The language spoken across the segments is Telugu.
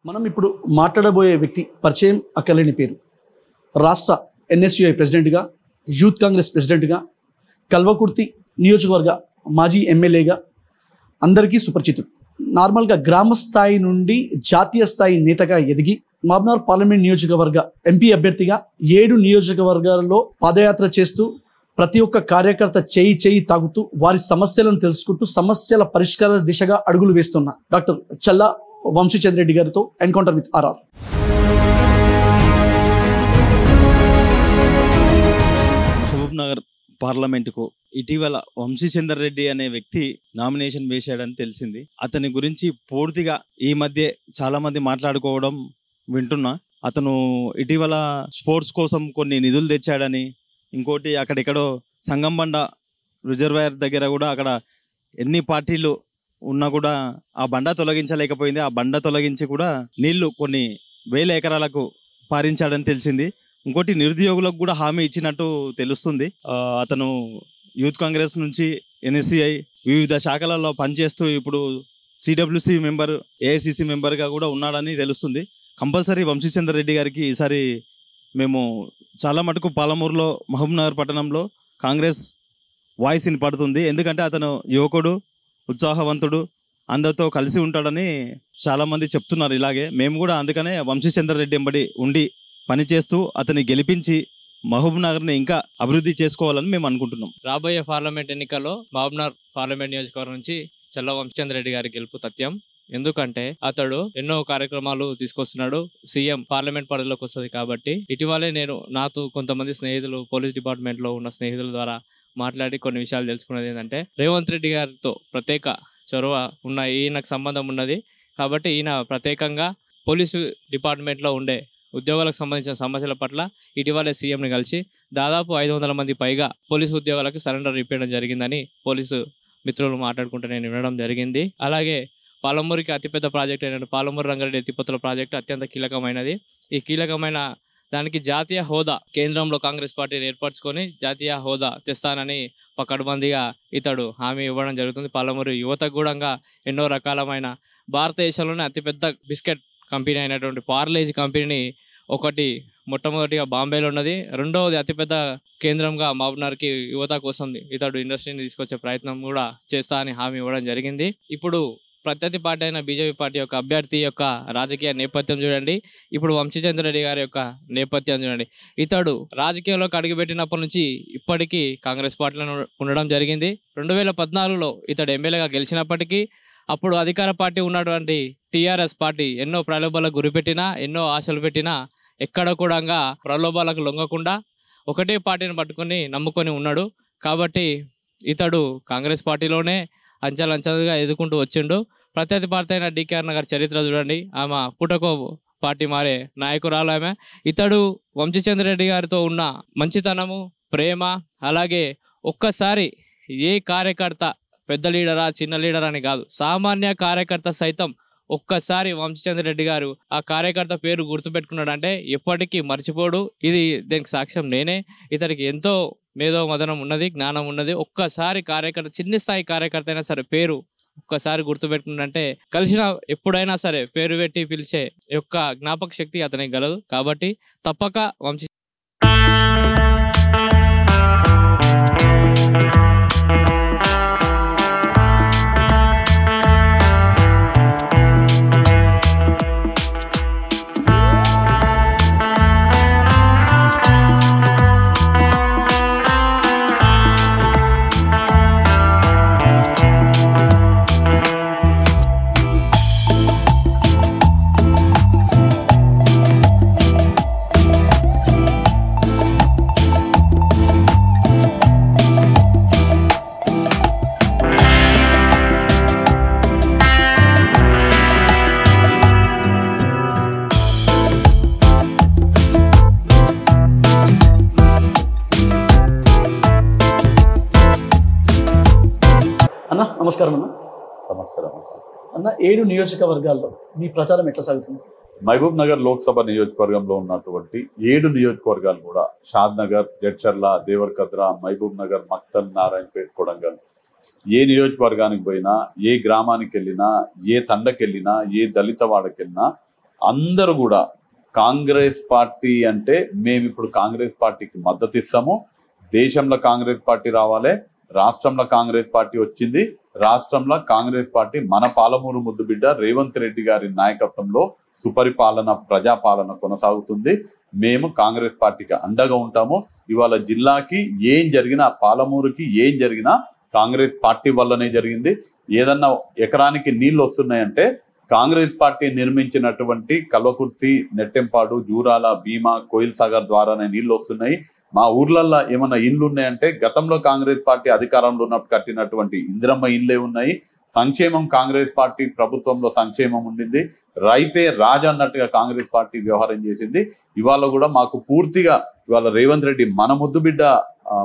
మనం ఇప్పుడు మాట్లాడబోయే వ్యక్తి పరిచయం అక్కర్లేని పేరు. రాష్ట్ర ఎన్ఎస్యుఐ ప్రెసిడెంట్గా, యూత్ కాంగ్రెస్ ప్రెసిడెంట్గా, కల్వకుర్తి నియోజకవర్గ మాజీ ఎమ్మెల్యేగా అందరికీ సుపరిచితుడు. నార్మల్గా గ్రామ స్థాయి నుండి జాతీయ స్థాయి నేతగా ఎదిగి మహబూబ్నగర్ పార్లమెంట్ నియోజకవర్గ ఎంపీ అభ్యర్థిగా 7 నియోజకవర్గాలలో పాదయాత్ర చేస్తూ ప్రతి ఒక్క కార్యకర్త చేయి తాగుతూ వారి సమస్యలను తెలుసుకుంటూ సమస్యల పరిష్కార దిశగా అడుగులు వేస్తున్న డాక్టర్ చల్లా వంశీచంద్ర రెడ్డి గారితో ఎన్కౌంటర్ విత్ ఆర్ఆర్. మహబూబ్నగర్ పార్లమెంటుకు ఇటీవల వంశీచంద్ర రెడ్డి అనే వ్యక్తి నామినేషన్ వేశాడని తెలిసింది. అతని గురించి పూర్తిగా ఈ మధ్య చాలా మంది మాట్లాడుకోవడం వింటున్నా. అతను ఇటీవల స్పోర్ట్స్ కోసం కొన్ని నిధులు తెచ్చాడని, ఇంకోటి అక్కడెక్కడో సంగంబండ రిజర్వాయర్ దగ్గర కూడా అక్కడ ఎన్ని పార్టీలు ఉన్నా కూడా ఆ బండ తొలగించలేకపోయింది. ఆ బండ తొలగించి కూడా నీళ్లు కొన్ని వేల ఎకరాలకు పారించాడని తెలిసింది. ఇంకోటి నిరుద్యోగులకు కూడా హామీ ఇచ్చినట్టు తెలుస్తుంది. అతను యూత్ కాంగ్రెస్ నుంచి ఎన్ఎస్సిఐ వివిధ శాఖలలో పనిచేస్తూ ఇప్పుడు సిడబ్ల్యూసి మెంబర్, ఏఐసిసి మెంబర్గా కూడా ఉన్నాడని తెలుస్తుంది. కంపల్సరీ వంశీచంద్ర రెడ్డి గారికి ఈసారి మేము చాలా మటుకు పాలమూరులో, మహబూబ్నగర్ పట్టణంలో కాంగ్రెస్ వాయిస్ వినపడుతుంది. ఎందుకంటే అతను యువకుడు, ఉత్సాహవంతుడు, అందరితో కలిసి ఉంటాడని చాలామంది చెప్తున్నారు. ఇలాగే మేము కూడా అందుకనే వంశీచంద్ర రెడ్డి వెంబడి ఉండి పనిచేస్తూ అతన్ని గెలిపించి మహబూబ్నగర్ని ఇంకా అభివృద్ధి చేసుకోవాలని మేము అనుకుంటున్నాం. రాబోయే పార్లమెంట్ ఎన్నికల్లో మహబూబ్నగర్ పార్లమెంట్ నియోజకవర్గం నుంచి చల్లా వంశీచంద్ర రెడ్డి గారి గెలుపు తథ్యం. ఎందుకంటే అతడు ఎన్నో కార్యక్రమాలు తీసుకొస్తున్నాడు. సీఎం పార్లమెంట్ పరిధిలోకి వస్తుంది కాబట్టి. ఇటీవలే నేను నాతో కొంతమంది స్నేహితులు, పోలీస్ డిపార్ట్మెంట్ లో ఉన్న స్నేహితుల ద్వారా మాట్లాడి కొన్ని విషయాలు తెలుసుకున్నది ఏంటంటే, రేవంత్ రెడ్డి గారితో ప్రత్యేక చొరవ ఉన్న ఈయనకు సంబంధం ఉన్నది కాబట్టి ఈయన ప్రత్యేకంగా పోలీసు డిపార్ట్మెంట్లో ఉండే ఉద్యోగాలకు సంబంధించిన సమస్యల పట్ల ఇటీవలే సీఎంని కలిసి దాదాపు 500 మంది పైగా పోలీసు ఉద్యోగాలకు సరెండర్ ఇప్పించడం జరిగిందని పోలీసు మిత్రులు మాట్లాడుకుంటూ నేను వినడం జరిగింది. అలాగే పాలమూరుకి అతిపెద్ద ప్రాజెక్ట్ అయిన పాలమూరు రంగారెడ్డి ఎత్తిపోతల ప్రాజెక్టు అత్యంత కీలకమైనది. ఈ కీలకమైన దానికి జాతీయ హోదా కేంద్రంలో కాంగ్రెస్ పార్టీని ఏర్పరచుకొని జాతీయ హోదా తెస్తానని పకడ్బందీగా ఇతడు హామీ ఇవ్వడం జరుగుతుంది. పాలమూరు యువతకు కూడా ఎన్నో రకాలమైన భారతదేశంలోనే అతిపెద్ద బిస్కెట్ కంపెనీ అయినటువంటి పార్లేజీ కంపెనీని ఒకటి మొట్టమొదటిగా బాంబేలో ఉన్నది, రెండవది అతిపెద్ద కేంద్రంగా మహబూబ్నగర్కి యువత కోసం ఇతడు ఇండస్ట్రీని తీసుకొచ్చే ప్రయత్నం కూడా చేస్తా అని హామీ ఇవ్వడం జరిగింది. ఇప్పుడు ప్రత్యర్థి పార్టీ అయిన బీజేపీ పార్టీ యొక్క అభ్యర్థి యొక్క రాజకీయ నేపథ్యం చూడండి, ఇప్పుడు వంశీచంద్ర రెడ్డి గారి యొక్క నేపథ్యం చూడండి. ఇతడు రాజకీయంలోకి అడుగుపెట్టినప్పటి నుంచి ఇప్పటికీ కాంగ్రెస్ పార్టీలో ఉండడం జరిగింది. 2014లో ఇతడు ఎమ్మెల్యేగా గెలిచినప్పటికీ అప్పుడు అధికార పార్టీ ఉన్నటువంటి టీఆర్ఎస్ పార్టీ ఎన్నో ప్రలోభాలకు గురిపెట్టినా, ఎన్నో ఆశలు పెట్టినా ఎక్కడ కూడా ప్రలోభాలకు లొంగకుండా ఒకటే పార్టీని పట్టుకొని నమ్ముకొని ఉన్నాడు. కాబట్టి ఇతడు కాంగ్రెస్ పార్టీలోనే అంచెలంచెలుగా ఎదుర్కొంటూ వచ్చిండు. ప్రత్యర్థి పార్టీ అయిన డికేఆర్ నగర్ చరిత్ర చూడండి, ఆమె పుటకో పార్టీ మారే నాయకురాలు ఆమె. ఇతడు వంశీచంద్ర రెడ్డి గారితో ఉన్న మంచితనము, ప్రేమ, అలాగే ఒక్కసారి ఏ కార్యకర్త పెద్ద లీడరా చిన్న లీడర్ అని కాదు, సామాన్య కార్యకర్త సైతం ఒక్కసారి వంశీచంద్ర రెడ్డి గారు ఆ కార్యకర్త పేరు గుర్తుపెట్టుకున్నాడంటే ఎప్పటికీ మర్చిపోడు. ఇది దీనికి సాక్ష్యం నేనే. ఇతడికి ఎంతో మేధో మదనం ఉన్నది, జ్ఞానం ఉన్నది. ఒక్కసారి కార్యకర్త, చిన్న స్థాయి కార్యకర్త అయినా సరే పేరు ఒక్కసారి గుర్తుపెట్టుకున్నాడంటే కలిసిన ఎప్పుడైనా సరే పేరు పెట్టి పిలిచే యొక్క జ్ఞాపక శక్తి అతనికి గలదు. కాబట్టి తప్పక వంశీ అన్న నమస్కారం. నమస్కారం అన్న, 7 నియోజకవర్గాల్లో మీ ప్రచారం ఎట్లా సాగుతుంది? మహబూబ్ నగర్ లోక్సభ నియోజకవర్గంలో ఉన్నటువంటి 7 నియోజకవర్గాలు కూడా షాద్ నగర్, జడ్చర్ల, దేవరకద్ర, మహబూబ్ నగర్, మక్తల్, నారాయణపేట, కొడంగల్, ఏ నియోజకవర్గానికి పోయినా, ఏ గ్రామానికి వెళ్ళినా, ఏ తండకి వెళ్ళినా, ఏ దళిత వాడకి వెళ్ళినా అందరూ కూడా కాంగ్రెస్ పార్టీ అంటే మేము ఇప్పుడు కాంగ్రెస్ పార్టీకి మద్దతు ఇస్తాము. దేశంలో కాంగ్రెస్ పార్టీ రావాలి, రాష్ట్రంలో కాంగ్రెస్ పార్టీ వచ్చింది. రాష్ట్రంలో కాంగ్రెస్ పార్టీ మన పాలమూరు ముద్దుబిడ్డ రేవంత్ రెడ్డి గారి నాయకత్వంలో సుపరిపాలన, ప్రజాపాలన కొనసాగుతుంది. మేము కాంగ్రెస్ పార్టీకి అండగా ఉంటాము. ఇవాళ జిల్లాకి ఏం జరిగినా, పాలమూరుకి ఏం జరిగినా కాంగ్రెస్ పార్టీ వల్లనే జరిగింది. ఏదన్నా ఎకరానికి నీళ్లు వస్తున్నాయంటే కాంగ్రెస్ పార్టీ నిర్మించినటువంటి కల్వకుర్తి, నెట్టెంపాడు, జూరాల, భీమా, కోయిల్ సాగర్ ద్వారానే నీళ్లు వస్తున్నాయి. మా ఊర్లల్లో ఏమన్నా ఇండ్లు ఉన్నాయంటే గతంలో కాంగ్రెస్ పార్టీ అధికారంలో ఉన్నప్పుడు కట్టినటువంటి ఇందిరమ్మ ఇండ్లే ఉన్నాయి. సంక్షేమం కాంగ్రెస్ పార్టీ ప్రభుత్వంలో సంక్షేమం ఉండింది. రైతే రాజు అన్నట్టుగా కాంగ్రెస్ పార్టీ వ్యవహారం చేసింది. ఇవాళ కూడా మాకు పూర్తిగా ఇవాళ రేవంత్ రెడ్డి మన ముద్దుబిడ్డ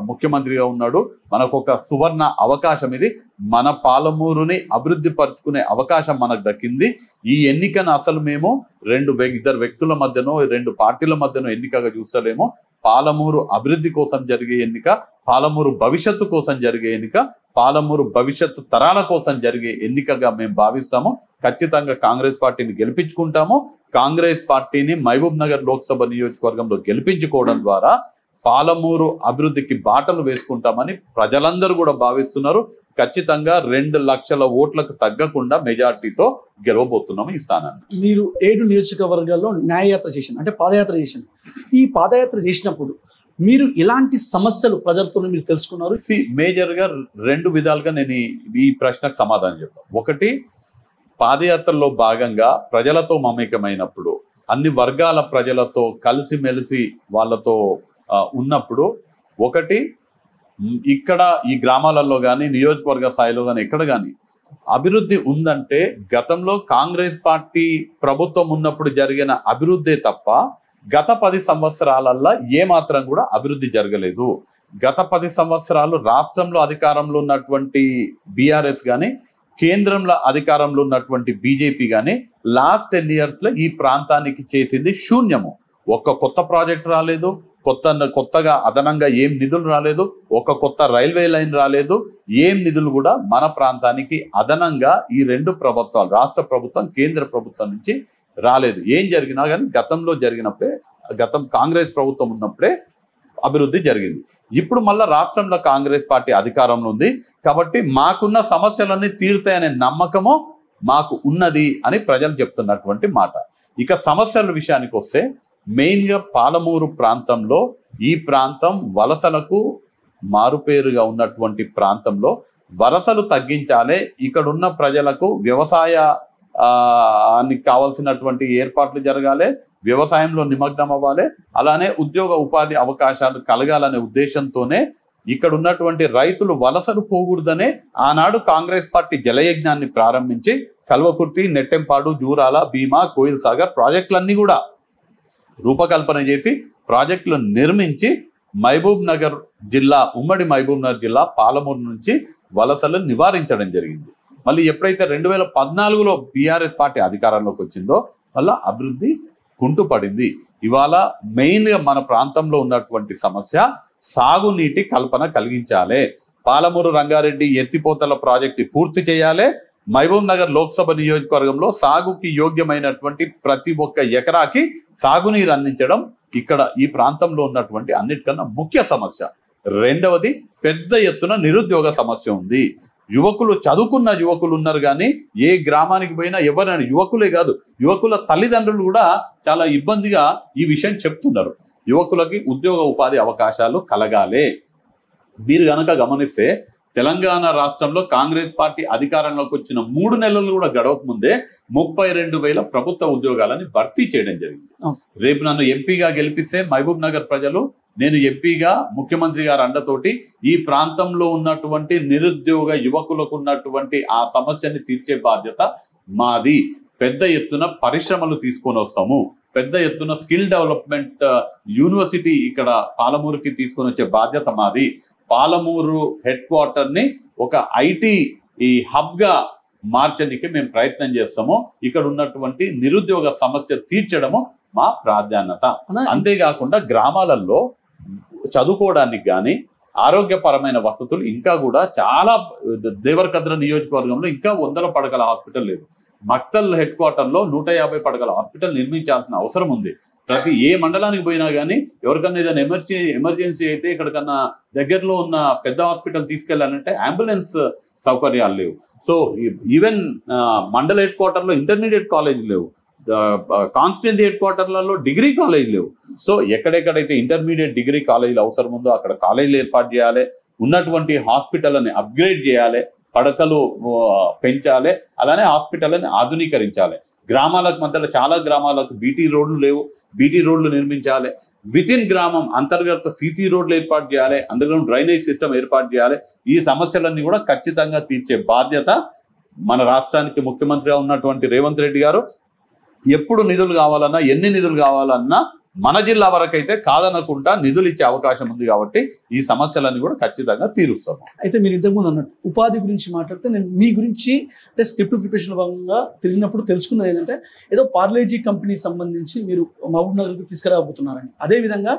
ముఖ్యమంత్రిగా ఉన్నాడు. మనకు ఒక సువర్ణ అవకాశం ఇది. మన పాలమూరుని అభివృద్ధి పరుచుకునే అవకాశం మనకు దక్కింది. ఈ ఎన్నికను అసలు మేము ఇద్దరు వ్యక్తుల మధ్యనో, రెండు పార్టీల మధ్యనో ఎన్నికగా చూస్తలేము. పాలమూరు అభివృద్ధి కోసం జరిగే ఎన్నిక, పాలమూరు భవిష్యత్తు కోసం జరిగే ఎన్నిక, పాలమూరు భవిష్యత్తు తరాల కోసం జరిగే ఎన్నికగా మేము భావిస్తాము. ఖచ్చితంగా కాంగ్రెస్ పార్టీని గెలిపించుకుంటాము. కాంగ్రెస్ పార్టీని మహబూబ్ నగర్ లోక్సభ నియోజకవర్గంలో గెలిపించుకోవడం ద్వారా పాలమూరు అభివృద్ధికి బాటలు వేసుకుంటామని ప్రజలందరూ కూడా భావిస్తున్నారు. ఖచ్చితంగా 2 లక్షల ఓట్లకు తగ్గకుండా మెజార్టీతో గెలవబోతున్నాము ఈ స్థానాన్ని. మీరు 7 నియోజకవర్గాల్లో న్యాయయాత్ర చేశారు, అంటే పాదయాత్ర చేశారు. ఈ పాదయాత్ర చేసినప్పుడు మీరు ఎలాంటి సమస్యలు ప్రజలతో మీరు తెలుసుకున్నారు? మేజర్ గా 2 విధాలుగా నేను ఈ ప్రశ్నకు సమాధానం చెప్తాను. ఒకటి, పాదయాత్రలో భాగంగా ప్రజలతో మమేకమైనప్పుడు, అన్ని వర్గాల ప్రజలతో కలిసిమెలిసి వాళ్ళతో ఉన్నప్పుడు, ఒకటి ఇక్కడ ఈ గ్రామాలలో కానీ నియోజకవర్గ స్థాయిలో కానీ ఎక్కడ కానీ అభివృద్ధి ఉందంటే గతంలో కాంగ్రెస్ పార్టీ ప్రభుత్వం ఉన్నప్పుడు జరిగిన అభివృద్ధి తప్ప గత 10 సంవత్సరాలల్లో ఏమాత్రం కూడా అభివృద్ధి జరగలేదు. గత 10 సంవత్సరాలు రాష్ట్రంలో అధికారంలో ఉన్నటువంటి బీఆర్ఎస్ కానీ, కేంద్రంలో అధికారంలో ఉన్నటువంటి బీజేపీ కానీ లాస్ట్ 10 years లో ఈ ప్రాంతానికి చేసింది శూన్యము. ఒక్క కొత్త ప్రాజెక్ట్ రాలేదు, కొత్తగా అదనంగా ఏం నిధులు రాలేదు, ఒక కొత్త రైల్వే లైన్ రాలేదు, ఏం నిధులు కూడా మన ప్రాంతానికి అదనంగా ఈ 2 ప్రభుత్వాలు, రాష్ట్ర ప్రభుత్వం, కేంద్ర ప్రభుత్వం నుంచి రాలేదు. ఏం జరిగినా కానీ గతంలో జరిగినప్పుడే, కాంగ్రెస్ ప్రభుత్వం ఉన్నప్పుడే అభివృద్ధి జరిగింది. ఇప్పుడు మళ్ళీ రాష్ట్రంలో కాంగ్రెస్ పార్టీ అధికారంలో ఉంది కాబట్టి మాకున్న సమస్యలన్నీ తీరుతాయనే నమ్మకము మాకు ఉన్నది అని ప్రజలు చెప్తున్నటువంటి మాట. ఇక సమస్యల విషయానికి వస్తే మెయిన్గా పాలమూరు ప్రాంతంలో, ఈ ప్రాంతం వలసలకు మారుపేరుగా ఉన్నటువంటి ప్రాంతంలో వలసలు తగ్గించాలి, ఇక్కడున్న ప్రజలకు వ్యవసాయానికి కావాల్సినటువంటి ఏర్పాట్లు జరగాలి, వ్యవసాయంలో నిమగ్నం అవ్వాలి, అలానే ఉద్యోగ ఉపాధి అవకాశాలు కలగాలనే ఉద్దేశంతోనే ఇక్కడ ఉన్నటువంటి రైతులు వలసలు పోకూడదనే ఆనాడు కాంగ్రెస్ పార్టీ జలయజ్ఞాన్ని ప్రారంభించి కల్వకుర్తి, నెట్టెంపాడు, జూరాల, భీమా, కోయిల్ సాగర్ ప్రాజెక్టులన్నీ కూడా రూపకల్పన చేసి ప్రాజెక్టులు నిర్మించి మహబూబ్ నగర్ జిల్లా, ఉమ్మడి మహబూబ్ నగర్ జిల్లా పాలమూరు నుంచి వలసలు నివారించడం జరిగింది. మళ్ళీ ఎప్పుడైతే 2014లో బీఆర్ఎస్ పార్టీ అధికారంలోకి వచ్చిందో మళ్ళీ అభివృద్ధి కుంటుపడింది. ఇవాళ మెయిన్గా మన ప్రాంతంలో ఉన్నటువంటి సమస్య సాగునీటి కల్పన కలిగించాలి. పాలమూరు రంగారెడ్డి ఎత్తిపోతల ప్రాజెక్టు పూర్తి చేయాలి. మహబూబ్ నగర్ లోక్సభ నియోజకవర్గంలో సాగుకి యోగ్యమైనటువంటి ప్రతి ఒక్క ఎకరాకి సాగునీరు అందించడం ఇక్కడ ఈ ప్రాంతంలో ఉన్నటువంటి అన్నిటికన్నా ముఖ్య సమస్య. రెండవది, పెద్ద ఎత్తున నిరుద్యోగ సమస్య ఉంది. యువకులు, చదువుకున్న యువకులు ఉన్నారు కానీ ఏ గ్రామానికి పోయినా ఎవరైనా, యువకులే కాదు యువకుల తల్లిదండ్రులు కూడా చాలా ఇబ్బందిగా ఈ విషయం చెప్తున్నారు. యువకులకి ఉద్యోగ ఉపాధి అవకాశాలు కలగాలి. మీరు గనక గమనిస్తే తెలంగాణ రాష్ట్రంలో కాంగ్రెస్ పార్టీ అధికారంలోకి వచ్చిన 3 నెలలు కూడా గడవక ముందే 32,000 ప్రభుత్వ ఉద్యోగాలని భర్తీ చేయడం జరిగింది. రేపు నన్ను ఎంపీగా గెలిపిస్తే మహబూబ్ నగర్ ప్రజలు, నేను ఎంపీగా ముఖ్యమంత్రి గారి అండతోటి ఈ ప్రాంతంలో ఉన్నటువంటి నిరుద్యోగ యువకులకు ఉన్నటువంటి ఆ సమస్యని తీర్చే బాధ్యత మాది. పెద్ద ఎత్తున పరిశ్రమలు తీసుకొని వస్తాము, పెద్ద ఎత్తున స్కిల్ డెవలప్మెంట్ యూనివర్సిటీ ఇక్కడ పాలమూరుకి తీసుకొని వచ్చే బాధ్యత మాది. పాలమూరు హెడ్ క్వార్టర్ ని ఒక ఐటీ హబ్ గా మార్చడానికి మేము ప్రయత్నం చేస్తాము. ఇక్కడ ఉన్నటువంటి నిరుద్యోగ సమస్య తీర్చడము మా ప్రాధాన్యత. అంతేకాకుండా గ్రామాలలో చదువుకోవడానికి కానీ ఆరోగ్యపరమైన వసతులు ఇంకా కూడా చాలా, దేవరకద్ర నియోజకవర్గంలో ఇంకా 100 పడకల హాస్పిటల్ లేదు. మక్తల్ హెడ్ క్వార్టర్ లో 150 పడకల హాస్పిటల్ నిర్మించాల్సిన అవసరం ఉంది. ప్రతి ఏ మండలానికి పోయినా కానీ ఎవరికన్నా ఏదైనా ఎమర్జెన్సీ అయితే ఇక్కడికన్నా దగ్గరలో ఉన్న పెద్ద హాస్పిటల్ తీసుకెళ్లాలంటే అంబులెన్స్ సౌకర్యాలు లేవు. సో ఈవెన్ మండల హెడ్ క్వార్టర్ లో ఇంటర్మీడియట్ కాలేజ్ లేవు, కాన్స్టిట్యున్సీ హెడ్ క్వార్టర్లలో డిగ్రీ కాలేజ్ లేవు. సో ఎక్కడెక్కడైతే ఇంటర్మీడియట్ డిగ్రీ కాలేజీలు అవసరం ఉందో అక్కడ కాలేజీలు ఏర్పాటు చేయాలి, ఉన్నటువంటి హాస్పిటల్ని అప్గ్రేడ్ చేయాలి, పడకలు పెంచాలి, అలానే హాస్పిటల్ని ఆధునీకరించాలి. గ్రామాలకు మధ్యలో చాలా గ్రామాలకు బీటీ రోడ్లు లేవు, బీటీ రోడ్లు నిర్మించాలి. విత్ ఇన్ గ్రామం అంతర్గత సిటీ రోడ్లు ఏర్పాటు చేయాలి, అండర్గ్రౌండ్ డ్రైనేజ్ సిస్టమ్ ఏర్పాటు చేయాలి. ఈ సమస్యలన్నీ కూడా ఖచ్చితంగా తీర్చే బాధ్యత మన రాష్ట్రానికి ముఖ్యమంత్రిగా ఉన్నటువంటి రేవంత్ రెడ్డి గారు. ఎప్పుడు నిధులు కావాలన్నా, ఎన్ని నిధులు కావాలన్నా మన జిల్లా వరకు అయితే కాదనకుండా నిధులు ఇచ్చే అవకాశం ఉంది కాబట్టి ఈ సమస్యలన్నీ కూడా ఖచ్చితంగా తీరుస్తాము. అయితే మీరు ఇంతకుముందు అన్నట్టు ఉపాధి గురించి మాట్లాడితే నేను మీ గురించి అంటే స్క్రిప్ట్ ప్రిపరేషన్ భాగంగా తిరిగినప్పుడు తెలుసుకున్నది ఏంటంటే ఏదో పార్లేజీ కంపెనీ సంబంధించి మీరు మహబూబ్ నగర్కి తీసుకురాబోతున్నారని. అదేవిధంగా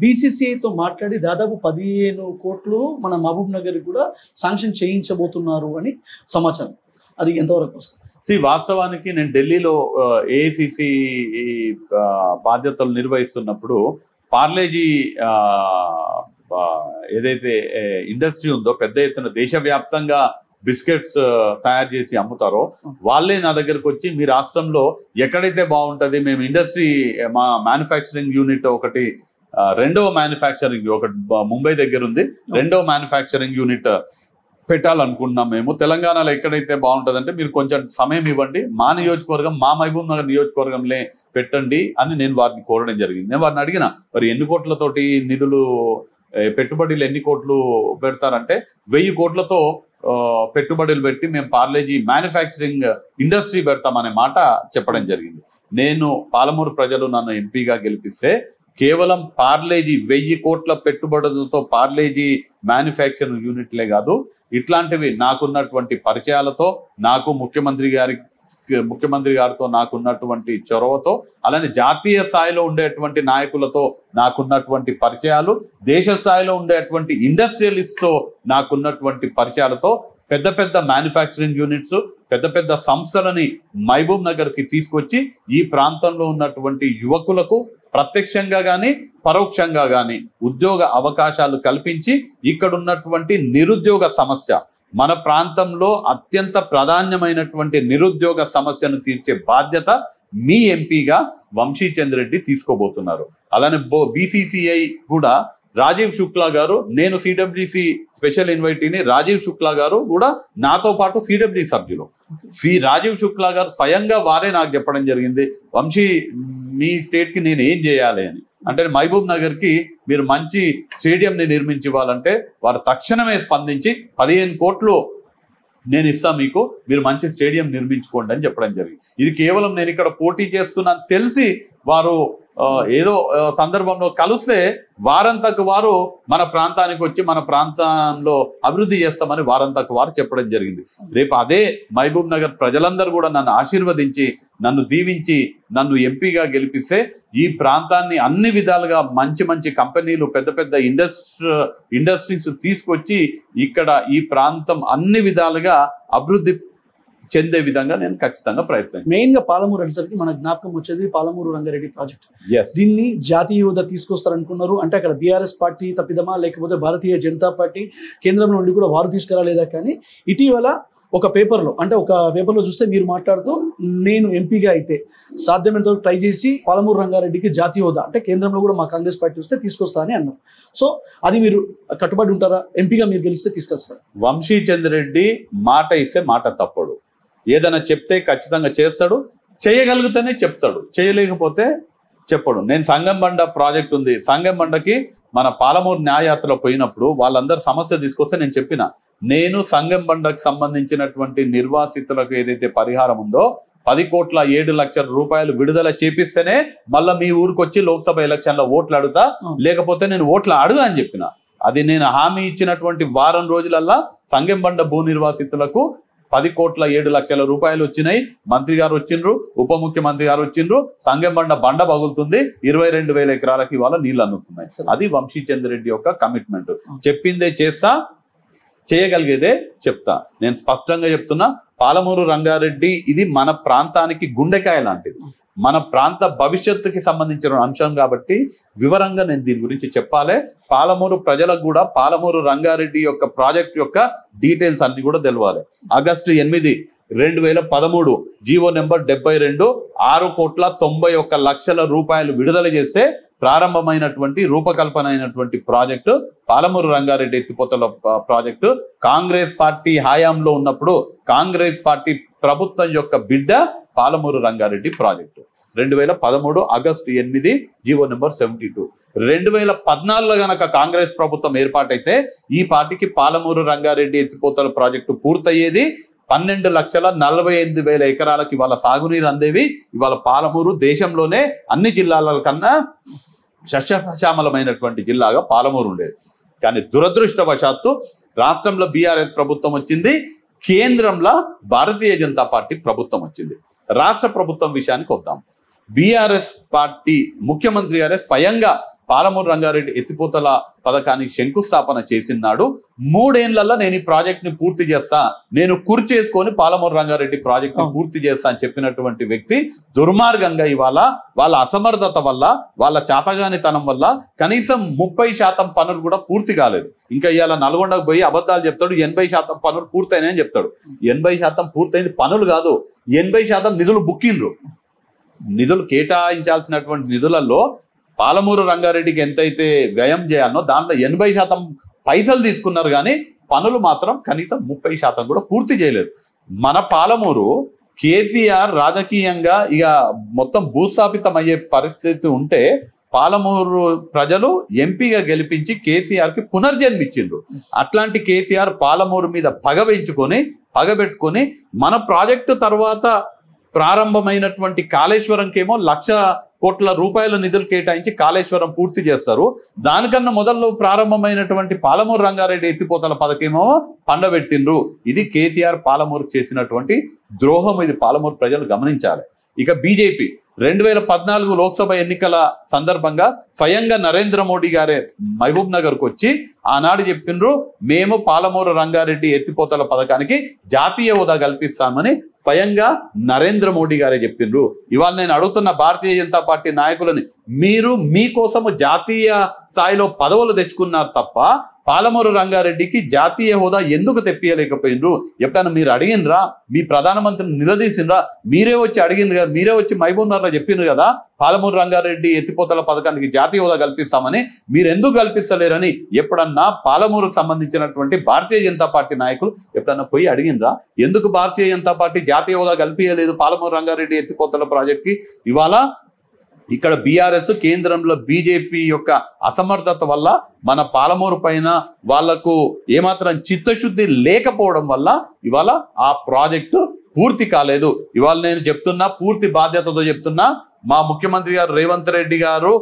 బీసీసీఐతో మాట్లాడి దాదాపు 15 కోట్లు మన మహబూబ్ నగర్కి కూడా శాంక్షన్ చేయించబోతున్నారు అని సమాచారం. అది ఎంతవరకు వస్తుంది? వాస్తవానికి నేను ఢిల్లీలో ఏఐసిసి బాధ్యతలు నిర్వహిస్తున్నప్పుడు పార్లేజీ ఏదైతే ఇండస్ట్రీ ఉందో పెద్ద ఎత్తున దేశవ్యాప్తంగా బిస్కెట్స్ తయారు చేసి అమ్ముతారో వాళ్ళే నా దగ్గరకు వచ్చి మీ రాష్ట్రంలో ఎక్కడైతే బాగుంటుంది, మేము ఇండస్ట్రీ మా మ్యానుఫ్యాక్చరింగ్ యూనిట్ ఒకటి రెండవ మ్యానుఫ్యాక్చరింగ్ ఒకటి ముంబై దగ్గర ఉంది, రెండవ మ్యానుఫ్యాక్చరింగ్ యూనిట్ పెట్టాలనుకుంటున్నాం. మేము తెలంగాణలో ఎక్కడైతే బాగుంటుందంటే మీరు కొంచెం సమయం ఇవ్వండి, మా నియోజకవర్గం మా మహబూబ్ నగర్ నియోజకవర్గంలో పెట్టండి అని నేను వారిని కోరడం జరిగింది. నేను వారిని అడిగిన మరి ఎన్ని కోట్లతోటి నిధులు పెట్టుబడులు ఎన్ని కోట్లు పెడతారంటే 1000 కోట్లతో పెట్టుబడులు పెట్టి మేము పార్లేజీ మ్యానుఫ్యాక్చరింగ్ ఇండస్ట్రీ పెడతామనే మాట చెప్పడం జరిగింది. నేను పాలమూరు ప్రజలు నన్ను ఎంపీగా గెలిపిస్తే కేవలం పార్లేజీ 1000 కోట్ల పెట్టుబడులతో పార్లేజీ మ్యానుఫ్యాక్చరింగ్ యూనిట్లే కాదు, ఇట్లాంటివి నాకున్నటువంటి పరిచయాలతో, నాకు ముఖ్యమంత్రి గారితో నాకున్నటువంటి చొరవతో, అలానే జాతీయ స్థాయిలో ఉండేటువంటి నాయకులతో నాకున్నటువంటి పరిచయాలు, దేశ స్థాయిలో ఉండేటువంటి ఇండస్ట్రియలిస్ట్తో నాకున్నటువంటి పరిచయాలతో పెద్ద పెద్ద మ్యానుఫ్యాక్చరింగ్ యూనిట్స్, పెద్ద పెద్ద సంస్థలని మహబూబ్ నగర్కి తీసుకొచ్చి ఈ ప్రాంతంలో ఉన్నటువంటి యువకులకు ప్రత్యక్షంగా కానీ పరోక్షంగా కానీ ఉద్యోగ అవకాశాలు కల్పించి ఇక్కడ ఉన్నటువంటి నిరుద్యోగ సమస్య, మన ప్రాంతంలో అత్యంత ప్రాధాన్యమైనటువంటి నిరుద్యోగ సమస్యను తీర్చే బాధ్యత మీ ఎంపీగా వంశీచంద్ర రెడ్డి తీసుకోబోతున్నారు. అలానే బీసీసీఐ కూడా రాజీవ్ శుక్లా గారు, నేను సిడబ్ల్యూసి స్పెషల్ ఇన్వైటీని, రాజీవ్ శుక్లా గారు కూడా నాతో పాటు సిడబ్ల్యూసి సభ్యులు. రాజీవ్ శుక్లా గారు స్వయంగా వారే నాకు చెప్పడం జరిగింది, వంశీ మీ స్టేట్కి నేను ఏం చేయాలి అని. అంటే మహబూబ్ నగర్కి మీరు మంచి స్టేడియంని నిర్మించి ఇవ్వాలంటే వారు తక్షణమే స్పందించి 15 కోట్లు నేను ఇస్తా మీకు, మీరు మంచి స్టేడియం నిర్మించుకోండి అని చెప్పడం జరిగింది. ఇది కేవలం నేను ఇక్కడ పోటీ చేస్తున్నాను తెలిసి వారు ఏదో సందర్భంలో కలిస్తే వారంతకు వారు మన ప్రాంతానికి వచ్చి మన ప్రాంతంలో అభివృద్ధి చేస్తామని వారంతకు వారు చెప్పడం జరిగింది. రేపు అదే మహబూబ్ నగర్ ప్రజలందరూ కూడా నన్ను ఆశీర్వదించి నన్ను దీవించి నన్ను ఎంపీగా గెలిపిస్తే ఈ ప్రాంతాన్ని అన్ని విధాలుగా మంచి మంచి కంపెనీలు, పెద్ద పెద్ద ఇండస్ట్రీస్ తీసుకొచ్చి ఇక్కడ ఈ ప్రాంతం అన్ని విధాలుగా అభివృద్ధి చెందే విధంగా నేను ఖచ్చితంగా ప్రయత్నం. మెయిన్ గా పాలమూరు అనేసరికి మన జ్ఞాపకం వచ్చేది పాలమూరు రంగారెడ్డి ప్రాజెక్ట్. దీన్ని జాతీయ హోదా తీసుకొస్తారనుకున్నారు. అంటే అక్కడ బీఆర్ఎస్ పార్టీ తప్పిదమా లేకపోతే భారతీయ జనతా పార్టీ కేంద్రంలో నుండి కూడా వారు తీసుకురాలేదా? కానీ ఇటీవల ఒక పేపర్లో చూస్తే మీరు మాట్లాడుతూ నేను ఎంపీగా అయితే సాధ్యమైనంత ట్రై చేసి పాలమూరు రంగారెడ్డికి జాతీయ హోదా అంటే కేంద్రంలో కూడా మా కాంగ్రెస్ పార్టీ వస్తే తీసుకొస్తా అని అన్నారు. సో అది మీరు కట్టుబడి ఉంటారా? ఎంపీగా మీరు గెలిస్తే తీసుకొస్తారు? వంశీచంద్ర రెడ్డి మాట ఇస్తే మాట తప్పడు, ఏదైనా చెప్తే ఖచ్చితంగా చేస్తాడు, చేయగలిగితేనే చెప్తాడు, చేయలేకపోతే చెప్పడు. నేను సంగంబండ ప్రాజెక్ట్ ఉంది, సంగంబండకి మన పాలమూరు న్యాయయాత్రలో పోయినప్పుడు వాళ్ళందరూ సమస్య తీసుకొస్తే నేను చెప్పిన, నేను సంగంబండకు సంబంధించినటువంటి నిర్వాసితులకు ఏదైతే పరిహారం ఉందో 10,07,00,000 రూపాయలు విడుదల చేపిస్తేనే మళ్ళీ మీ ఊరికి వచ్చి లోక్సభ ఎలక్షన్లో ఓట్లు అడుగుతా, లేకపోతే నేను ఓట్లు అడుగు అని చెప్పిన. అది నేను హామీ ఇచ్చినటువంటి వారం రోజులల్లా సంగంబండ భూ నిర్వాసితులకు 10,07,00,000 రూపాయలు వచ్చినాయి. మంత్రి గారు వచ్చిండ్రు, ఉప ముఖ్యమంత్రి గారు వచ్చిండ్రు, సంగంబండ బండ పగులుతుంది, 22,000 ఎకరాలకి ఇవాళ నీళ్ళు అందుతున్నాయి. అది వంశీచంద్ర రెడ్డి యొక్క కమిట్మెంట్. చెప్పిందే చేస్తా, చేయగలిగేదే చెప్తా. నేను స్పష్టంగా చెప్తున్నా, పాలమూరు రంగారెడ్డి ఇది మన ప్రాంతానికి గుండెకాయ లాంటిది, మన ప్రాంత భవిష్యత్తుకి సంబంధించిన అంశం కాబట్టి వివరంగా నేను దీని గురించి చెప్పాలి. పాలమూరు ప్రజలకు కూడా పాలమూరు రంగారెడ్డి యొక్క ప్రాజెక్ట్ యొక్క డీటెయిల్స్ అన్ని కూడా తెలవాలి. ఆగస్టు 8, 2013 జీవో నెంబర్ 72 6,91,00,000 రూపాయలు విడుదల చేస్తే ప్రారంభమైనటువంటి రూపకల్పన అయినటువంటి ప్రాజెక్టు పాలమూరు రంగారెడ్డి ఎత్తిపోతల ప్రాజెక్టు కాంగ్రెస్ పార్టీ హయాంలో ఉన్నప్పుడు కాంగ్రెస్ పార్టీ ప్రభుత్వం యొక్క బిడ్డ Palamuru Rangareddy project 2013 August 8 GO number 72. 2014లో గనక కాంగ్రెస్ ప్రభుత్వం ఏర్పాటైతే ఈ పార్టీకి పాలమూరు రంగారెడ్డి ఎత్తిపోతల ప్రాజెక్టు పూర్తయ్యేది. 12,48,000 ఎకరాలకు ఇవాళ సాగునీరు అందేవి. ఇవాళ పాలమూరు దేశంలోనే అన్ని జిల్లాల కన్నా సస్యశ్యామలమైనటువంటి జిల్లాగా పాలమూరు ఉండేది. కానీ దురదృష్టవశాత్తు రాష్ట్రంలో బీఆర్ఎస్ ప్రభుత్వం వచ్చింది, కేంద్రంలో భారతీయ జనతా పార్టీ ప్రభుత్వం వచ్చింది. రాష్ట్ర ప్రభుత్వం విషయానికి వద్దాం. బీఆర్ఎస్ పార్టీ ముఖ్యమంత్రి గారే స్వయంగా పాలమూరు రంగారెడ్డి ఎత్తిపోతల పథకానికి శంకుస్థాపన చేసినాడు. 3 ఏళ్లలో నేను ఈ ప్రాజెక్ట్ ని పూర్తి చేస్తా, నేను కుర్చేసుకొని పాలమూరు రంగారెడ్డి ప్రాజెక్ట్ ని పూర్తి చేస్తా అని చెప్పినటువంటి వ్యక్తి దుర్మార్గంగా ఇవాళ వాళ్ళ అసమర్థత వల్ల, వాళ్ళ చాతగానితనం వల్ల కనీసం 30% పనులు కూడా పూర్తి కాలేదు. ఇంకా ఇవాళ నల్గొండకు పోయి అబద్ధాలు చెప్తాడు, 80% పనులు పూర్తయినాయని చెప్తాడు. 80% పూర్తయింది పనులు కాదు, 80% నిధులు బుక్కిండ్రు. నిధులు కేటాయించాల్సినటువంటి నిధులలో పాలమూరు రంగారెడ్డికి ఎంతైతే వ్యయం చేయాలనో దాంట్లో 80% పైసలు తీసుకున్నారు, కానీ పనులు మాత్రం కనీసం 30% కూడా పూర్తి చేయలేదు. మన పాలమూరు కేసీఆర్ రాజకీయంగా ఇక మొత్తం భూస్థాపితం అయ్యే పరిస్థితి ఉంటే పాలమూరు ప్రజలు ఎంపీగా గెలిపించి కేసీఆర్ కి పునర్జన్మిచ్చిండ్రు. అట్లాంటి కేసీఆర్ పాలమూరు మీద పగబెట్టుకొని మన ప్రాజెక్టు తర్వాత ప్రారంభమైనటువంటి కాళేశ్వరంకేమో 1,00,000 కోట్ల రూపాయల నిధులు కేటాయించి కాళేశ్వరం పూర్తి చేస్తారు. దానికన్నా మొదల్లో ప్రారంభమైనటువంటి పాలమూరు రంగారెడ్డి ఎత్తిపోతల పథకేమో పండబెట్టిండ్రు. ఇది కేసీఆర్ పాలమూరు చేసినటువంటి ద్రోహం. ఇది పాలమూరు ప్రజలు గమనించాలి. ఇక బీజేపీ 2014 లోక్సభ ఎన్నికల సందర్భంగా స్వయంగా నరేంద్ర మోడీ గారే మహబూబ్ నగర్కు వచ్చి ఆనాడు చెప్పిండ్రు, మేము పాలమూరు రంగారెడ్డి ఎత్తిపోతల పథకానికి జాతీయ హోదా కల్పిస్తామని స్వయంగా నరేంద్ర మోడీ గారే చెప్పిండ్రు. ఇవాళ నేను అడుగుతున్న భారతీయ జనతా పార్టీ నాయకులని, మీరు మీకోసము జాతీయ స్థాయిలో పదవులు తెచ్చుకున్నారు తప్ప పాలమూరు రంగారెడ్డికి జాతీయ హోదా ఎందుకు తెప్పియలేకపోయినరు? ఎప్పుడైనా మీరు అడిగినరా? మీ ప్రధానమంత్రిని నిలదీసినరా? మీరే వచ్చి అడిగినరు కదా, మీరే వచ్చి మహబూబ్ నగర్లో చెప్పిండ్రు కదా పాలమూరు రంగారెడ్డి ఎత్తిపోతల పథకానికి జాతీయ హోదా కల్పిస్తామని. మీరు ఎందుకు కల్పిస్తలేరని ఎప్పుడన్నా పాలమూరుకు సంబంధించినటువంటి భారతీయ జనతా పార్టీ నాయకులు ఎప్పుడన్నా పోయి అడిగినరా? ఎందుకు భారతీయ జనతా పార్టీ జాతీయ హోదా కల్పించలేదు పాలమూరు రంగారెడ్డి ఎత్తిపోతల ప్రాజెక్ట్కి? ఇవాళ ఇక్కడ బీఆర్ఎస్ కేంద్రంలో బీజేపీ యొక్క అసమర్థత వల్ల మన పాలమూరు పైన వాళ్లకు ఏమాత్రం చిత్తశుద్ధి లేకపోవడం వల్ల ఇవాళ ఆ ప్రాజెక్టు పూర్తి కాలేదు. ఇవాళ నేను చెప్తున్నా, పూర్తి బాధ్యతతో చెప్తున్నా, మా ముఖ్యమంత్రి గారు రేవంత్ రెడ్డి గారు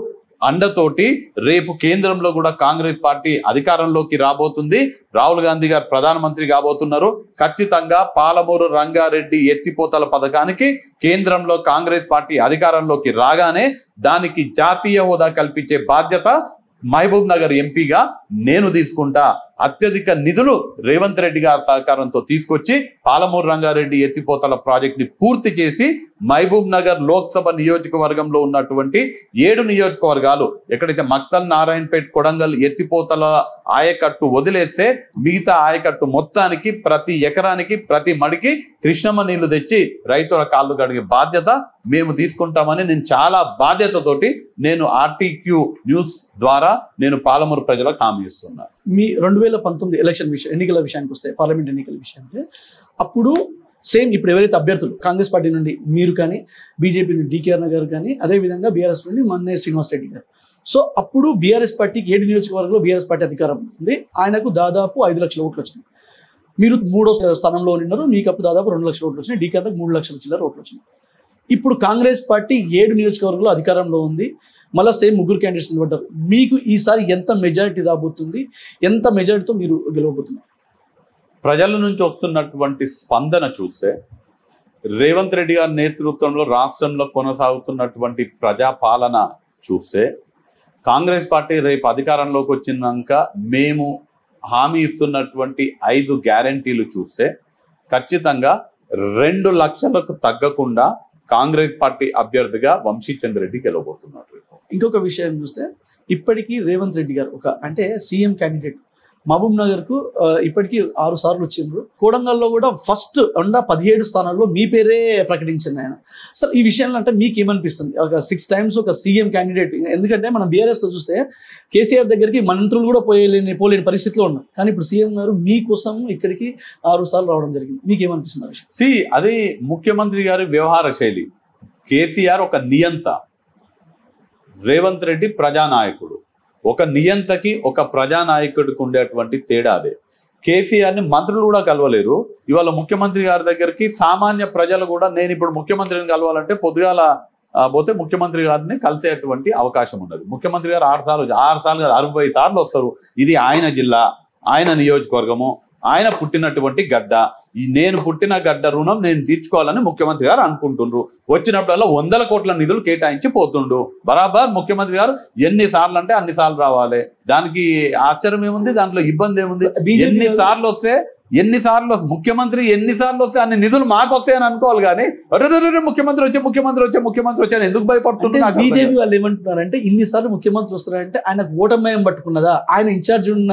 అండతోటి రేపు కేంద్రంలో కూడా కాంగ్రెస్ పార్టీ అధికారంలోకి రాబోతుంది. రాహుల్ గాంధీ గారు ప్రధానమంత్రి కాబోతున్నారు. ఖచ్చితంగా పాలమూరు రంగారెడ్డి ఎత్తిపోతల పథకానికి కేంద్రంలో కాంగ్రెస్ పార్టీ అధికారంలోకి రాగానే దానికి జాతీయ హోదా కల్పించే బాధ్యత మహబూబ్ నగర్ ఎంపీగా నేను తీసుకుంటా. అత్యధిక నిధులు రేవంత్ రెడ్డి గారి సహకారంతో తీసుకొచ్చి పాలమూరు రంగారెడ్డి ఎత్తిపోతల ప్రాజెక్ట్ ని పూర్తి చేసి మహబూబ్ నగర్ లోక్సభ నియోజకవర్గంలో ఉన్నటువంటి 7 నియోజకవర్గాలు ఎక్కడైతే మక్తల్, నారాయణపేట్, కొడంగల్ ఎత్తిపోతల ఆయకట్టు వదిలేస్తే మిగతా ఆయకట్టు మొత్తానికి ప్రతి ఎకరానికి ప్రతి మడికి కృష్ణమ్మ నీళ్లు తెచ్చి రైతుల కాళ్ళు కడిగే బాధ్యత మేము తీసుకుంటామని నేను చాలా బాధ్యతతోటి నేను ఆర్టీక్యూ న్యూస్ ద్వారా నేను పాలమూరు ప్రజలకు హామీ ఇస్తున్నాను. మీ 2019 ఎలక్షన్ ఎన్నికల విషయానికి వస్తే, పార్లమెంట్ ఎన్నికల విషయానికి, అప్పుడు సేమ్ ఇప్పుడు ఎవరైతే అభ్యర్థులు కాంగ్రెస్ పార్టీ నుండి మీరు కానీ, బీజేపీ నుండి డికేఆర్ నగర్ కానీ, అదేవిధంగా బీఆర్ఎస్ నుండి మన్నే శ్రీనివాస్ రెడ్డి గారు. సో అప్పుడు బీఆర్ఎస్ పార్టీకి 7 నియోజకవర్గంలో బీఆర్ఎస్ పార్టీ అధికారం ఉంది. ఆయనకు దాదాపు 5 లక్షల ఓట్లు వచ్చినాయి. మీరు 3వ స్థానంలో ఉన్నారు, మీకు అప్పుడు దాదాపు 2 లక్షల ఓట్లు వచ్చినాయి. డికేఆర్కి 3 లక్షల చిల్లర ఓట్లు వచ్చినాయి. ఇప్పుడు కాంగ్రెస్ పార్టీ 7 నియోజకవర్గంలో అధికారంలో ఉంది. మళ్ళీ సేమ్ 3 క్యాండిడేట్స్ నిలబడ్డారు. మీకు ఈసారి ఎంత మెజారిటీ రాబోతుంది? ఎంత మెజారిటీతో మీరు గెలవబోతున్నారు? ప్రజల నుంచి వస్తున్నటువంటి స్పందన చూస్తే, రేవంత్ రెడ్డి గారి నేతృత్వంలో రాష్ట్రంలో కొనసాగుతున్నటువంటి ప్రజాపాలన చూస్తే, కాంగ్రెస్ పార్టీ రేపు అధికారంలోకి వచ్చినాక మేము హామీ ఇస్తున్నటువంటి 5 గ్యారంటీలు చూస్తే ఖచ్చితంగా 2 లక్షలకు తగ్గకుండా కాంగ్రెస్ పార్టీ అభ్యర్థిగా వంశీచంద్ర రెడ్డి గెలవబోతున్నారు. ఇంకొక విషయం చూస్తే ఇప్పటికీ రేవంత్ రెడ్డి గారు అంటే సీఎం క్యాండిడేట్ మహబూబ్ నగర్ కు ఇప్పటికీ 6 సార్లు వచ్చిండ్రు. కోడంగల్లో కూడా ఫస్ట్ 17 స్థానాల్లో మీ పేరే ప్రకటించింది ఆయన. అసలు ఈ విషయంలో అంటే మీకు ఏమనిపిస్తుంది? ఒక 6 టైమ్స్ ఒక సీఎం క్యాండిడేట్, ఎందుకంటే మనం బీఆర్ఎస్ లో చూస్తే కేసీఆర్ దగ్గరికి మంత్రులు కూడా పోలేని పరిస్థితిలో ఉన్నారు. కానీ ఇప్పుడు సీఎం గారు మీకోసం ఇక్కడికి 6 సార్లు రావడం జరిగింది. మీకు ఏమనిపిస్తుంది ఆ విషయం? అది ముఖ్యమంత్రి గారి వ్యవహార శైలి. కేసీఆర్ ఒక నియంత, రేవంత్ రెడ్డి ప్రజానాయకుడు. ఒక నియంతకి ఒక ప్రజానాయకుడికి ఉండేటువంటి తేడా అదే. కేసీఆర్ని మంత్రులు కూడా కలవలేరు. ఇవాళ ముఖ్యమంత్రి గారి దగ్గరికి సామాన్య ప్రజలు కూడా, నేను ఇప్పుడు ముఖ్యమంత్రిని కలవాలంటే పొద్దుగాల పోతే ముఖ్యమంత్రి గారిని కలిసేటువంటి అవకాశం ఉన్నది. ముఖ్యమంత్రి గారు 6 సార్లు 60 సార్లు వస్తారు. ఇది ఆయన జిల్లా, ఆయన నియోజకవర్గము, ఆయన పుట్టినటువంటి గడ్డ. నేను పుట్టిన గడ్డ రుణం నేను తీర్చుకోవాలని ముఖ్యమంత్రి గారు అనుకుంటుండ్రు. వచ్చినప్పుడల్లా 100 కోట్ల నిధులు కేటాయించి పోతుండు. బరాబర్ ముఖ్యమంత్రి గారు ఎన్ని సార్లు అంటే అన్ని సార్లు రావాలి. దానికి ఆశ్చర్యం ఏముంది, దాంట్లో ఇబ్బంది ఏముంది? ఎన్నిసార్లు వస్తే ముఖ్యమంత్రి ఎన్నిసార్లు వస్తే అన్ని నిధులు మాకు వస్తాయని అనుకోవాలి. కానీ ముఖ్యమంత్రి వచ్చే ఎందుకు భయపడుతున్నారు? బీజేపీ వాళ్ళు ఏమంటున్నారంటే ఇన్నిసార్లు ముఖ్యమంత్రి వస్తున్నారంటే ఆయన ఓటమి పట్టుకున్నదా? ఆయన ఇన్ఛార్జ్ ఉన్న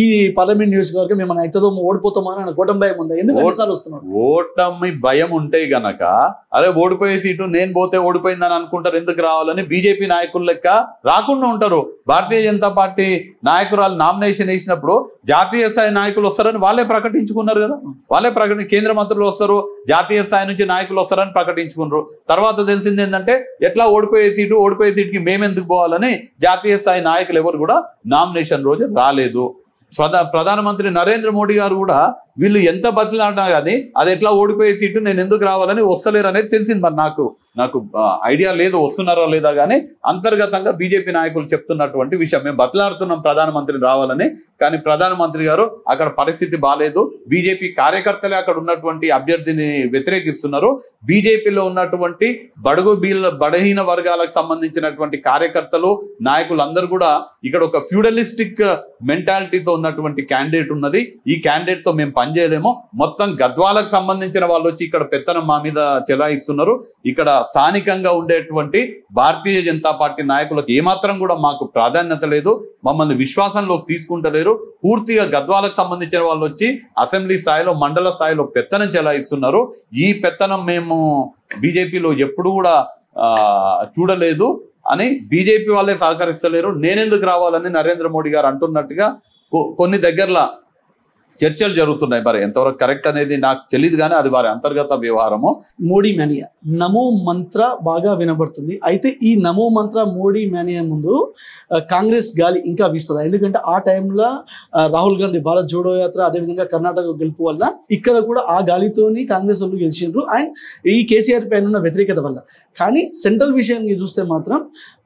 ఈ పార్లమెంట్ నియోజకవర్గం ఏమైనా అవుతుందో ఓడిపోతామో అని ఓటమి భయం ఉందా? ఎందుకు ఎన్నిసార్లు వస్తున్నారు? ఓటమి భయం ఉంటే గనక అరే ఓడిపోయే సీటు నేను పోతే ఓడిపోయిందని అనుకుంటారు. ఎందుకు రావాలని బీజేపీ నాయకుల లెక్క రాకుండా ఉంటారు. భారతీయ జనతా పార్టీ నాయకురాలు నామినేషన్ వేసినప్పుడు జాతీయ స్థాయి నాయకులు వస్తారని వాళ్ళే ప్రకటించుకున్నారు కదా. వాళ్ళే కేంద్ర మంత్రులు వస్తారు, జాతీయ స్థాయి నుంచి నాయకులు వస్తారని ప్రకటించుకున్నారు. తర్వాత తెలిసింది ఏంటంటే ఎట్లా ఓడిపోయే సీటుకి మేమెందుకు పోవాలని జాతీయ స్థాయి నాయకులు ఎవరు కూడా నామినేషన్ రోజు రాలేదు. ప్రధానమంత్రి నరేంద్ర మోడీ గారు కూడా వీళ్ళు ఎంత బతిలాడినా కానీ అది ఎట్లా ఓడిపోయే సీటు నేను ఎందుకు రావాలని వస్తలేరు అనేది తెలిసింది. మరి నాకు ఐడియా లేదు వస్తున్నారో లేదా, కానీ అంతర్గతంగా బీజేపీ నాయకులు చెప్తున్నటువంటి విషయం, మేము బతిలాడుతున్నాం ప్రధానమంత్రి రావాలని, కానీ ప్రధానమంత్రి గారు అక్కడ పరిస్థితి బాగాలేదు. బీజేపీ కార్యకర్తలే అక్కడ ఉన్నటువంటి అభ్యర్థిని వ్యతిరేకిస్తున్నారు. బీజేపీలో ఉన్నటువంటి బడహీన వర్గాలకు సంబంధించినటువంటి కార్యకర్తలు నాయకులు అందరూ కూడా ఇక్కడ ఒక ఫ్యూడలిస్టిక్ మెంటాలిటీతో ఉన్నటువంటి క్యాండిడేట్ ఉన్నది. ఈ క్యాండిడేట్ తో మేము పనిచేయలేము. మొత్తం గద్వాలకు సంబంధించిన వాళ్ళు వచ్చి ఇక్కడ పెత్తనం మా మీద చెలాయిస్తున్నారు. ఇక్కడ స్థానికంగా ఉండేటువంటి భారతీయ జనతా పార్టీ నాయకులకు ఏమాత్రం కూడా మాకు ప్రాధాన్యత లేదు, మమ్మల్ని విశ్వాసంలోకి తీసుకుంటలేరు. పూర్తిగా గద్వాలకు సంబంధించిన వాళ్ళు వచ్చి అసెంబ్లీ స్థాయిలో మండల స్థాయిలో పెత్తనం చెలాయిస్తున్నారు. ఈ పెత్తనం మేము బీజేపీలో ఎప్పుడు కూడా చూడలేదు అని బీజేపీ వాళ్ళే సహకరిస్తలేరు. నేనెందుకు రావాలని నరేంద్ర మోడీ గారు అంటున్నట్టుగా కొన్ని దగ్గరలో చర్చలు జరుగుతున్నాయి. మరి ఎంతవరకు కరెక్ట్ అనేది నాకు తెలియదు, కానీ అది వారి అంతర్గత వ్యవహారము. మోడీ మేనియా నమో మంత్ర బాగా వినబడుతుంది. అయితే ఈ నమో మంత్ర మోడీ మేనియా ముందు కాంగ్రెస్ గాలి ఇంకా వీస్తుంది. ఎందుకంటే ఆ టైంలో రాహుల్ గాంధీ భారత్ జోడో యాత్ర, అదేవిధంగా కర్ణాటక గెలుపు వల్ల ఇక్కడ కూడా ఆ గాలితోని కాంగ్రెస్ వాళ్ళు గెలిచిండ్రు అండ్ ఈ కేసీఆర్ పైన ఉన్న వ్యతిరేకత వల్ల. కానీ సెంట్రల్ విషయాన్ని చూస్తే మాత్రం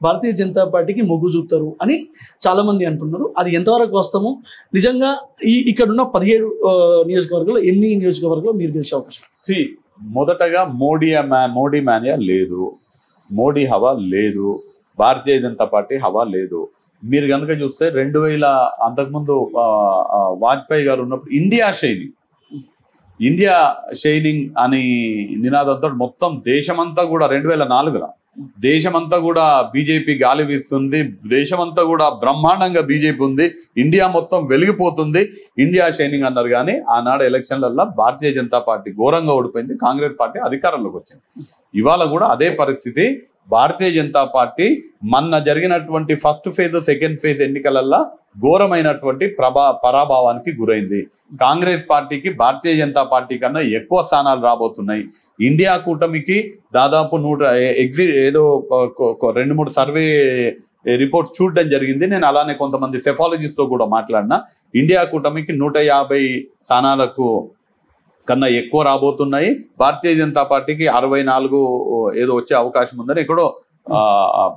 భారతీయ జనతా పార్టీకి మొగ్గు చూపుతారు అని చాలా మంది అంటున్నారు. అది ఎంతవరకు వస్తామో నిజంగా ఇక్కడ ఉన్న 17 నియోజకవర్గాల్లో ఎన్ని నియోజకవర్గాల్లో మీరు గెలిచే అవకాశం? మొదటగా మోడీ మానియా లేదు, మోడీ హవా లేదు, భారతీయ జనతా పార్టీ హవా లేదు. మీరు కనుక చూస్తే 2000 అంతకుముందు వాజ్పేయి గారు ఉన్నప్పుడు ఇండియా షైనింగ్ అని నినాదంతో మొత్తం దేశమంతా కూడా 2004లో దేశమంతా కూడా బీజేపీ గాలి వీస్తుంది. దేశమంతా కూడా బ్రహ్మాండంగా బీజేపీ ఉంది, ఇండియా మొత్తం వెలిగిపోతుంది, ఇండియా షైనింగ్ అన్నారు. కానీ ఆనాడు ఎలక్షన్లలో భారతీయ జనతా పార్టీ ఘోరంగా ఓడిపోయింది, కాంగ్రెస్ పార్టీ అధికారంలోకి వచ్చింది. ఇవాళ కూడా అదే పరిస్థితి. భారతీయ జనతా పార్టీ మొన్న జరిగినటువంటి ఫస్ట్ ఫేజ్ సెకండ్ ఫేజ్ ఎన్నికలల్లో ఘోరమైనటువంటి పరాభవానికి గురైంది. కాంగ్రెస్ పార్టీకి భారతీయ జనతా పార్టీ కన్నా ఎక్కువ స్థానాలు రాబోతున్నాయి. ఇండియా కూటమికి దాదాపు 2-3 సర్వే రిపోర్ట్స్ చూడడం జరిగింది. నేను అలానే కొంతమంది సెఫాలజిస్ట్ తో కూడా మాట్లాడినా. ఇండియా కూటమికి 150 స్థానాలకు కన్నా ఎక్కువ రాబోతున్నాయి. భారతీయ జనతా పార్టీకి 64 ఏదో వచ్చే అవకాశం ఉందని ఎక్కడో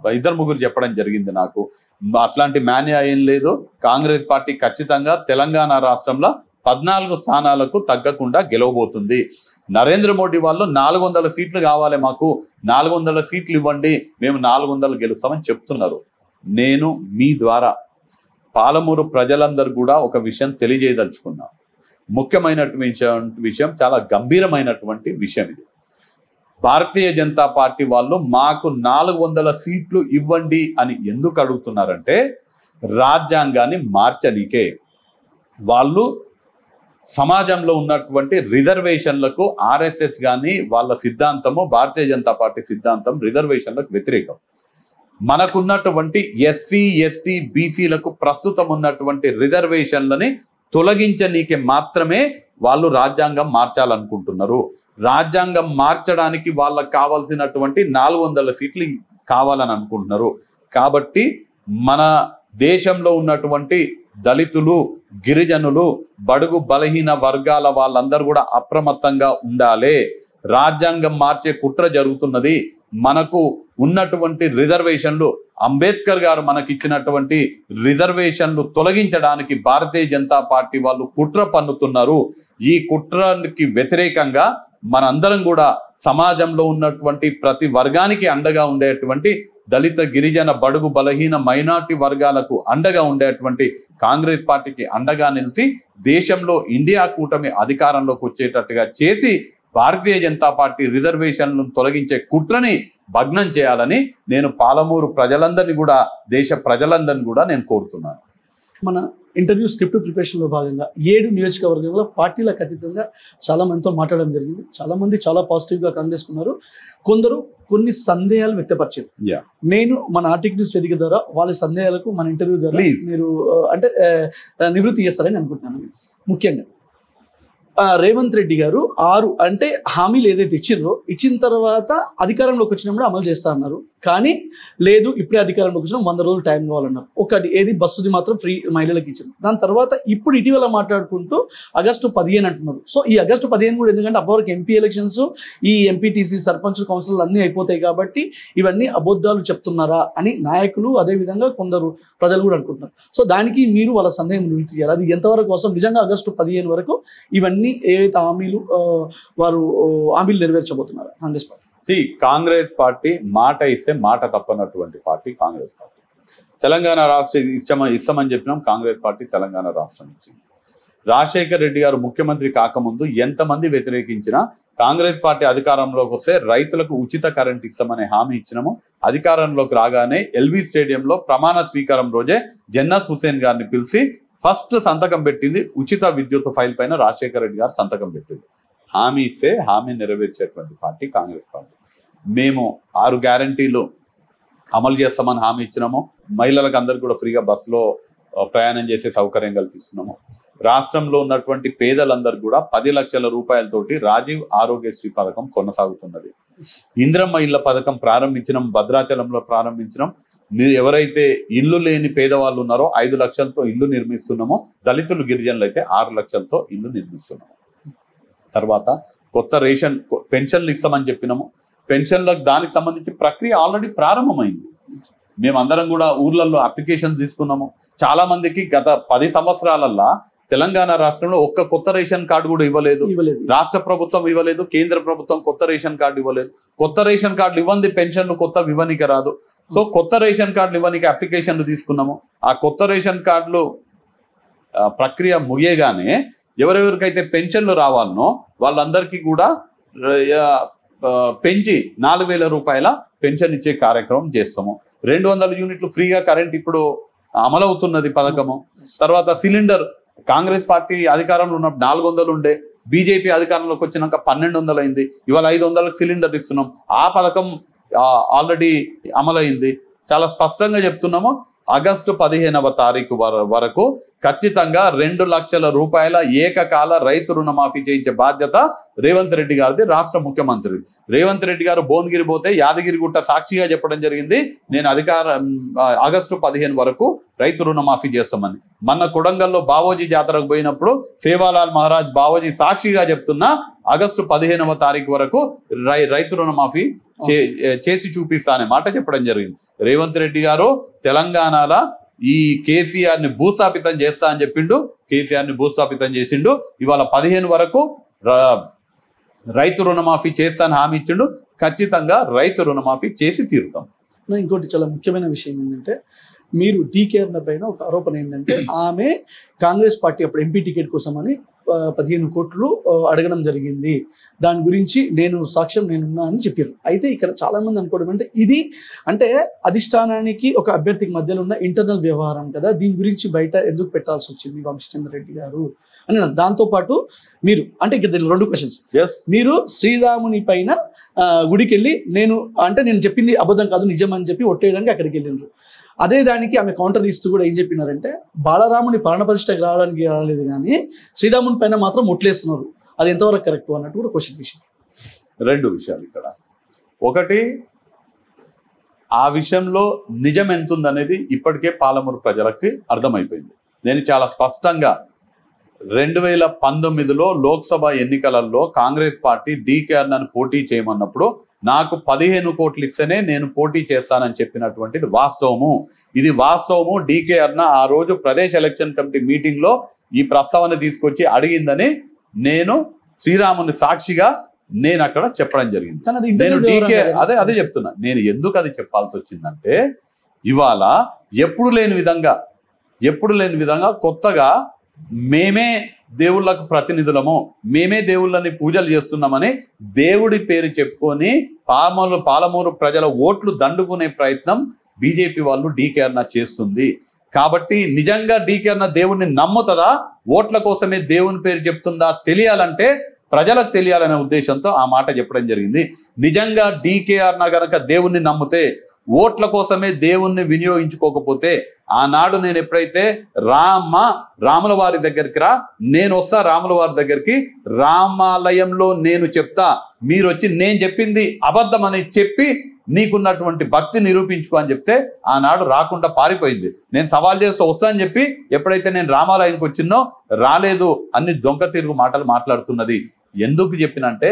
2-3 చెప్పడం జరిగింది నాకు. అట్లాంటి మాన్యా ఏం లేదు. కాంగ్రెస్ పార్టీ ఖచ్చితంగా తెలంగాణ రాష్ట్రంలో 14 స్థానాలకు తగ్గకుండా గెలవబోతుంది. నరేంద్ర మోడీ వాళ్ళు 400 సీట్లు కావాలి, మాకు 400 సీట్లు ఇవ్వండి, మేము 400 గెలుస్తామని చెప్తున్నారు. నేను మీ ద్వారా పాలమూరు ప్రజలందరూ కూడా ఒక విషయం తెలియజేయదలుచుకున్నాం. ముఖ్యమైనటువంటి విషయం, చాలా గంభీరమైనటువంటి విషయం ఇది. భారతీయ జనతా పార్టీ వాళ్ళు మాకు 400 సీట్లు ఇవ్వండి అని ఎందుకు అడుగుతున్నారంటే రాజ్యాంగాన్ని మార్చనీకే. వాళ్ళు సమాజంలో ఉన్నటువంటి రిజర్వేషన్లకు ఆర్ఎస్ఎస్ కానీ వాళ్ళ సిద్ధాంతము, భారతీయ జనతా పార్టీ సిద్ధాంతం రిజర్వేషన్లకు వ్యతిరేకం. మనకున్నటువంటి ఎస్సీ ఎస్టీ బీసీలకు ప్రస్తుతం ఉన్నటువంటి రిజర్వేషన్లని తొలగించనీకే మాత్రమే వాళ్ళు రాజ్యాంగం మార్చాలనుకుంటున్నారు. రాజ్యాంగం మార్చడానికి వాళ్ళకు కావాల్సినటువంటి 400 సీట్లు కావాలని అనుకుంటున్నారు. కాబట్టి మన దేశంలో ఉన్నటువంటి దళితులు, గిరిజనులు, బడుగు బలహీన వర్గాల వాళ్ళందరూ కూడా అప్రమత్తంగా ఉండాలి. రాజ్యాంగం మార్చే కుట్ర జరుగుతున్నది. మనకు ఉన్నటువంటి రిజర్వేషన్లు, అంబేద్కర్ గారు మనకిచ్చినటువంటి రిజర్వేషన్లు తొలగించడానికి భారతీయ జనతా పార్టీ వాళ్ళు కుట్ర పన్నుతున్నారు. ఈ కుట్రకి వ్యతిరేకంగా మనందరం కూడా సమాజంలో ఉన్నటువంటి ప్రతి వర్గానికి అండగా ఉండేటువంటి దళిత, గిరిజన, బడుగు బలహీన మైనార్టీ వర్గాలకు అండగా ఉండేటువంటి కాంగ్రెస్ పార్టీకి అండగా నిలిచి దేశంలో ఇండియా కూటమి అధికారంలోకి వచ్చేటట్టుగా చేసి భారతీయ జనతా పార్టీ రిజర్వేషన్లను తొలగించే కుట్రని భగ్నం చేయాలని నేను పాలమూరు ప్రజలందరినీ కూడా, దేశ ప్రజలందరినీ కూడా నేను కోరుతున్నాను. మన ఇంటర్వ్యూ స్క్రిప్ట్ ప్రిపరేషన్లో భాగంగా 7 నియోజకవర్గంలో పార్టీలకు అతీతంగా చాలా మందితో మాట్లాడడం జరిగింది. చాలా మంది చాలా పాజిటివ్గా కాంగ్రెస్కున్నారు. కొందరు కొన్ని సందేహాలు వ్యక్తపరిచారు. నేను మన ఆర్టిక్ న్యూస్ వేదిక ద్వారా వాళ్ళ సందేహాలకు మన ఇంటర్వ్యూ ద్వారా మీరు అంటే నివృత్తి చేస్తారని అనుకుంటున్నాను. ముఖ్యంగా రేవంత్ రెడ్డి గారు 6 అంటే హామీలు ఏదైతే ఇచ్చిన తర్వాత అధికారంలోకి వచ్చినప్పుడు అమలు చేస్తా అన్నారు. కానీ లేదు, ఇప్పుడే అధికారంలోకి వచ్చిన 100 రోజులు టైం కావాలన్నారు. ఒకటి ఏది బస్సుది మాత్రం ఫ్రీ మహిళలకు ఇచ్చింది. దాని తర్వాత ఇప్పుడు ఇటీవల మాట్లాడుకుంటూ ఆగస్టు 15 అంటున్నారు. సో ఈ ఆగస్టు 15 కూడా ఎందుకంటే అప్పటివరకు ఎంపీ ఎలక్షన్స్, ఈ ఎంపీటీసీ, సర్పంచ్, కౌన్సిల్ అన్నీ అయిపోతాయి కాబట్టి ఇవన్నీ అబద్ధాలు చెప్తున్నారా అని నాయకులు, అదేవిధంగా కొందరు ప్రజలు కూడా అనుకుంటున్నారు. సో దానికి మీరు వాళ్ళ సందేహం నివృత్తి చేయాలి. అది ఎంతవరకు కోసం నిజంగా ఆగస్టు 15 వరకు ఇవన్నీ ఏవైతే వారు హామీలు నెరవేర్చబోతున్నారు కాంగ్రెస్ పార్టీ? కాంగ్రెస్ పార్టీ మాట ఇస్తే మాట తప్పనటువంటి పార్టీ కాంగ్రెస్ పార్టీ. తెలంగాణ రాష్ట్ర ఇస్తామని చెప్పినాం. కాంగ్రెస్ పార్టీ తెలంగాణ రాష్ట్రం ఇచ్చింది. రాజశేఖర్ రెడ్డి గారు ముఖ్యమంత్రి కాకముందు ఎంతమంది వ్యతిరేకించినా కాంగ్రెస్ పార్టీ అధికారంలోకి వస్తే రైతులకు ఉచిత కరెంట్ ఇస్తామనే హామీ ఇచ్చినాము. అధికారంలోకి రాగానే ఎల్బీ స్టేడియంలో ప్రమాణ స్వీకారం రోజే జన్నత్ హుసేన్ గారిని పిలిచి ఫస్ట్ సంతకం పెట్టింది ఉచిత విద్యుత్ ఫైల్ పైన రాజశేఖర రెడ్డి గారు సంతకం పెట్టింది. హామీ ఇస్తే హామీ నెరవేర్చేటువంటి పార్టీ కాంగ్రెస్ పార్టీ. మేము 6 గ్యారంటీలు అమలు చేస్తామని హామీ ఇచ్చినాము. మహిళలకు అందరికీ కూడా ఫ్రీగా బస్సులో ప్రయాణం చేసే సౌకర్యం కల్పిస్తున్నాము. రాష్ట్రంలో ఉన్నటువంటి పేదలందరూ కూడా 10 లక్షల రూపాయలతోటి రాజీవ్ ఆరోగ్యశ్రీ పథకం కొనసాగుతున్నది. ఇందిరమ్మ ఇళ్ల పథకం ప్రారంభించినాం, భద్రాచలంలో ప్రారంభించినాం. ఎవరైతే ఇల్లు లేని పేదవాళ్ళు ఉన్నారో 5 లక్షలతో ఇల్లు నిర్మిస్తున్నామో, దళితులు, గిరిజనులు అయితే 6 లక్షలతో ఇల్లు నిర్మిస్తున్నాము. తర్వాత కొత్త రేషన్ పెన్షన్లు ఇస్తామని చెప్పినాము. పెన్షన్లకు దానికి సంబంధించి ప్రక్రియ ఆల్రెడీ ప్రారంభమైంది. మేమందరం కూడా ఊర్లలో అప్లికేషన్ తీసుకున్నాము. చాలా మందికి గత 10 సంవత్సరాలల్లా తెలంగాణ రాష్ట్రంలో ఒక్క కొత్త రేషన్ కార్డు కూడా ఇవ్వలేదు. రాష్ట్ర ప్రభుత్వం ఇవ్వలేదు, కేంద్ర ప్రభుత్వం కొత్త రేషన్ కార్డు ఇవ్వలేదు. కొత్త రేషన్ కార్డులు ఇవ్వండి, పెన్షన్లు కొత్త ఇవ్వనిక రాదు. సో కొత్త రేషన్ కార్డులు ఇవ్వడానికి అప్లికేషన్లు తీసుకున్నాము. ఆ కొత్త రేషన్ కార్డులు ప్రక్రియ ముగియగానే ఎవరెవరికైతే పెన్షన్లు రావాలనో వాళ్ళందరికీ కూడా పెంచి 4,000 రూపాయల పెన్షన్ ఇచ్చే కార్యక్రమం చేస్తాము. 200 యూనిట్లు ఫ్రీగా కరెంట్ ఇప్పుడు అమలవుతున్నది పథకము. తర్వాత సిలిండర్ కాంగ్రెస్ పార్టీ అధికారంలో ఉన్నప్పుడు 400 ఉండే, బీజేపీ అధికారంలోకి వచ్చినాక 1200 అయింది. ఇవాళ 500లకు సిలిండర్ ఇస్తున్నాం. ఆ పథకం ఆల్రెడీ అమలైంది. చాలా స్పష్టంగా చెప్తున్నాము. ఆగస్టు 15వ తారీఖు వరకు ఖచ్చితంగా 2 లక్షల రూపాయల ఏకకాల రైతు రుణమాఫీ చేయించే బాధ్యత రేవంత్ రెడ్డి గారిది, రాష్ట్ర ముఖ్యమంత్రి. రేవంత్ రెడ్డి గారు భువనగిరి పోతే యాదగిరిగుట్ట సాక్షిగా చెప్పడం జరిగింది, నేను ఆగస్టు 15 వరకు రైతు రుణమాఫీ చేస్తామని. మొన్న కొడంగల్లో బావోజీ జాతరకు పోయినప్పుడు సేవాలాల్ మహారాజ్ బావోజీ సాక్షిగా చెప్తున్నా ఆగస్టు 15వ తారీఖు వరకు రైతు రుణమాఫీ చేసి చూపిస్తా అనే మాట చెప్పడం జరిగింది. రేవంత్ రెడ్డి గారు తెలంగాణలో ఈ కేసీఆర్ ని భూస్థాపితం చేస్తా అని చెప్పిండు. కేసీఆర్ ని భూస్థాపితం చేసిండు. ఇవాళ 15 వరకు రైతు రుణమాఫీ చేస్తాను హామీ ఇచ్చిండు. ఖచ్చితంగా రైతు రుణమాఫీ చేసి తీరుతాం. ఇంకోటి చాలా ముఖ్యమైన విషయం ఏంటంటే మీరు డీకేఆర్ పైన ఒక ఆరోపణ ఏంటంటే ఆమె కాంగ్రెస్ పార్టీ అప్పుడు ఎంపీ టికెట్ కోసమని 15 కోట్లు అడగడం జరిగింది, దాని గురించి నేను సాక్ష్యం నేనున్నా అని చెప్పారు. అయితే ఇక్కడ చాలా మంది అనుకోవడం అంటే ఇది అంటే అధిష్టానానికి ఒక అభ్యర్థికి మధ్యలో ఉన్న ఇంటర్నల్ వ్యవహారం కదా, దీని గురించి బయట ఎందుకు పెట్టాల్సి వచ్చింది వంశీచంద్ర రెడ్డి గారు అని. దాంతోపాటు మీరు అంటే ఇక్కడ 2 క్వశ్చన్స్. మీరు శ్రీరాముని పైన గుడికి వెళ్ళి నేను చెప్పింది అబద్ధం కాదు నిజం అని చెప్పి ఒట్టేయడానికి అక్కడికి వెళ్ళినారు. అదే దానికి ఆమె కౌంటర్ ఇస్తూ కూడా ఏం చెప్పినారంటే బాలరాముని ప్రాణప్రతిష్ఠకు రావడానికి రాలేదు కానీ శ్రీరాముని పైన మాత్రం ముట్లేస్తున్నారు, అది ఎంతవరకు కరెక్ట్ అన్నట్టు కూడా క్వశ్చన్ వేసింది. 2 విషయాలు ఇక్కడ. ఒకటి, ఆ విషయంలో నిజం ఎంతుందనేది ఇప్పటికే పాలమూరు ప్రజలకి అర్థమైపోయింది. నేను చాలా స్పష్టంగా 2019లో లోక్సభ ఎన్నికలలో కాంగ్రెస్ పార్టీ డీకేఆర్ నన్ను పోటీ చేయమన్నప్పుడు నాకు 15 కోట్లు ఇస్తేనే నేను పోటీ చేస్తానని చెప్పినటువంటిది వాస్తవము. ఇది వాస్తవము. డీకేఆర్న ఆ రోజు ప్రదేశ్ ఎలక్షన్ కమిటీ మీటింగ్ లో ఈ ప్రస్తావన తీసుకొచ్చి అడిగిందని నేను శ్రీరాముని సాక్షిగా నేను అక్కడ చెప్పడం జరిగింది. నేను డీకేఆర్ అదే చెప్తున్నా. నేను ఎందుకు అది చెప్పాల్సి వచ్చిందంటే ఇవాళ ఎప్పుడు లేని విధంగా కొత్తగా మేమే దేవుళ్ళకు ప్రతినిధులము, మేమే దేవుళ్ళని పూజలు చేస్తున్నామని దేవుడి పేరు చెప్పుకొని పాలమూరు ప్రజల ఓట్లు దండుకునే ప్రయత్నం బీజేపీ వాళ్ళు డీకేఆర్న చేస్తుంది. కాబట్టి నిజంగా డీకేఆర్న దేవుణ్ణి నమ్ముతుందా, ఓట్ల కోసమే దేవుని పేరు చెప్తుందా తెలియాలంటే ప్రజలకు తెలియాలనే ఉద్దేశంతో ఆ మాట చెప్పడం జరిగింది. నిజంగా డీకేఆర్న గనక దేవుణ్ణి నమ్మితే, ఓట్ల కోసమే దేవుణ్ణి వినియోగించుకోకపోతే, ఆనాడు నేను ఎప్పుడైతే రాముల వారి దగ్గరికి నేను వస్తా, రాముల వారి దగ్గరికి రామాలయంలో నేను చెప్తా, మీరు వచ్చి నేను చెప్పింది అబద్ధం అని చెప్పి నీకున్నటువంటి భక్తి నిరూపించుకో అని చెప్తే ఆనాడు రాకుండా పారిపోయింది. నేను సవాల్ చేస్తూ వస్తా అని చెప్పి ఎప్పుడైతే నేను రామాలయానికి వచ్చినో రాలేదు, అన్ని దొంగ తిరుగు మాటలు మాట్లాడుతున్నది. ఎందుకు చెప్పినంటే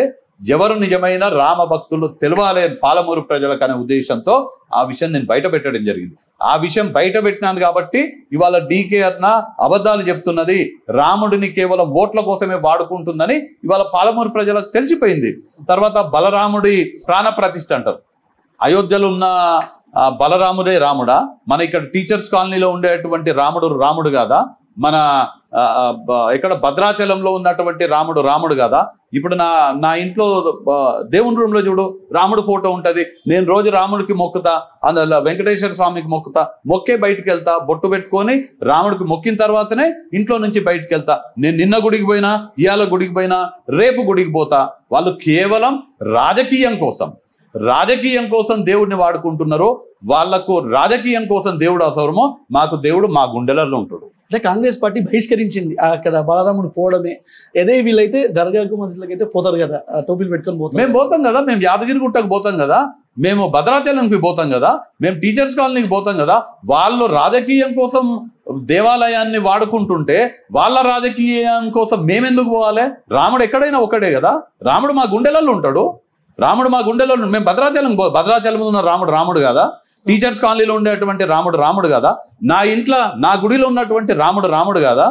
ఎవరు నిజమైన రామ భక్తులు తెలవాలి పాలమూరు ప్రజలకు అనే ఉద్దేశంతో ఆ విషయం నేను బయట పెట్టడం జరిగింది. ఆ విషయం బయట పెట్టినాను కాబట్టి ఇవాళ డీకేఆర్న అబద్ధాలు చెప్తున్నది, రాముడిని కేవలం ఓట్ల కోసమే వాడుకుంటుందని ఇవాళ పాలమూరు ప్రజలకు తెలిసిపోయింది. తర్వాత బలరాముడి ప్రాణ ప్రతిష్ఠ అంటారు. అయోధ్యలో ఉన్న బలరాముడే రాముడా? మన ఇక్కడ టీచర్స్ కాలనీలో ఉండేటువంటి రాముడు కాదా? మన ఇక్కడ భద్రాచలంలో ఉన్నటువంటి రాముడు కాదా? ఇప్పుడు నా ఇంట్లో దేవుని రూమ్ లో చూడు, రాముడు ఫోటో ఉంటది. నేను రోజు రాముడికి మొక్కుతా, అందులో వెంకటేశ్వర స్వామికి మొక్కుతా, మొక్కే బయటికి వెళ్తా, బొట్టు పెట్టుకొని రాముడికి మొక్కిన తర్వాతనే ఇంట్లో నుంచి బయటికి వెళ్తా. నేను నిన్న గుడికి పోయినా, ఇవాళ గుడికి పోయినా, రేపు గుడికి పోతా. వాళ్ళు కేవలం రాజకీయం కోసం దేవుడిని వాడుకుంటున్నారు. వాళ్లకు రాజకీయం కోసం దేవుడు అవసరమో, మాకు దేవుడు మా గుండెలలో ఉంటాడు. అంటే కాంగ్రెస్ పార్టీ బహిష్కరించింది అక్కడ బలరాముడు పోవడమే. అదే వీళ్ళైతే దర్గాకు మంత్రులకైతే పోతారు కదా, టోపీలు పెట్టుకొని పోతారు. మేము పోతాం కదా, మేము యాదగిరిగుట్టకు పోతాం కదా, మేము భద్రాచలంకి పోతాం కదా, మేము టీచర్స్ కాలనీకి పోతాం కదా. వాళ్ళు రాజకీయం కోసం దేవాలయాన్ని వాడుకుంటుంటే వాళ్ళ రాజకీయం కోసం మేమెందుకు పోవాలి? రాముడు ఎక్కడైనా ఒక్కడే కదా, రాముడు మా గుండెలలో ఉంటాడు. మేము భద్రాచలం ఉన్న రాముడు కదా, టీచర్స్ కాలనీలో ఉండేటువంటి రాముడు కదా, నా ఇంట్లో నా గుడిలో ఉన్నటువంటి రాముడు కదా.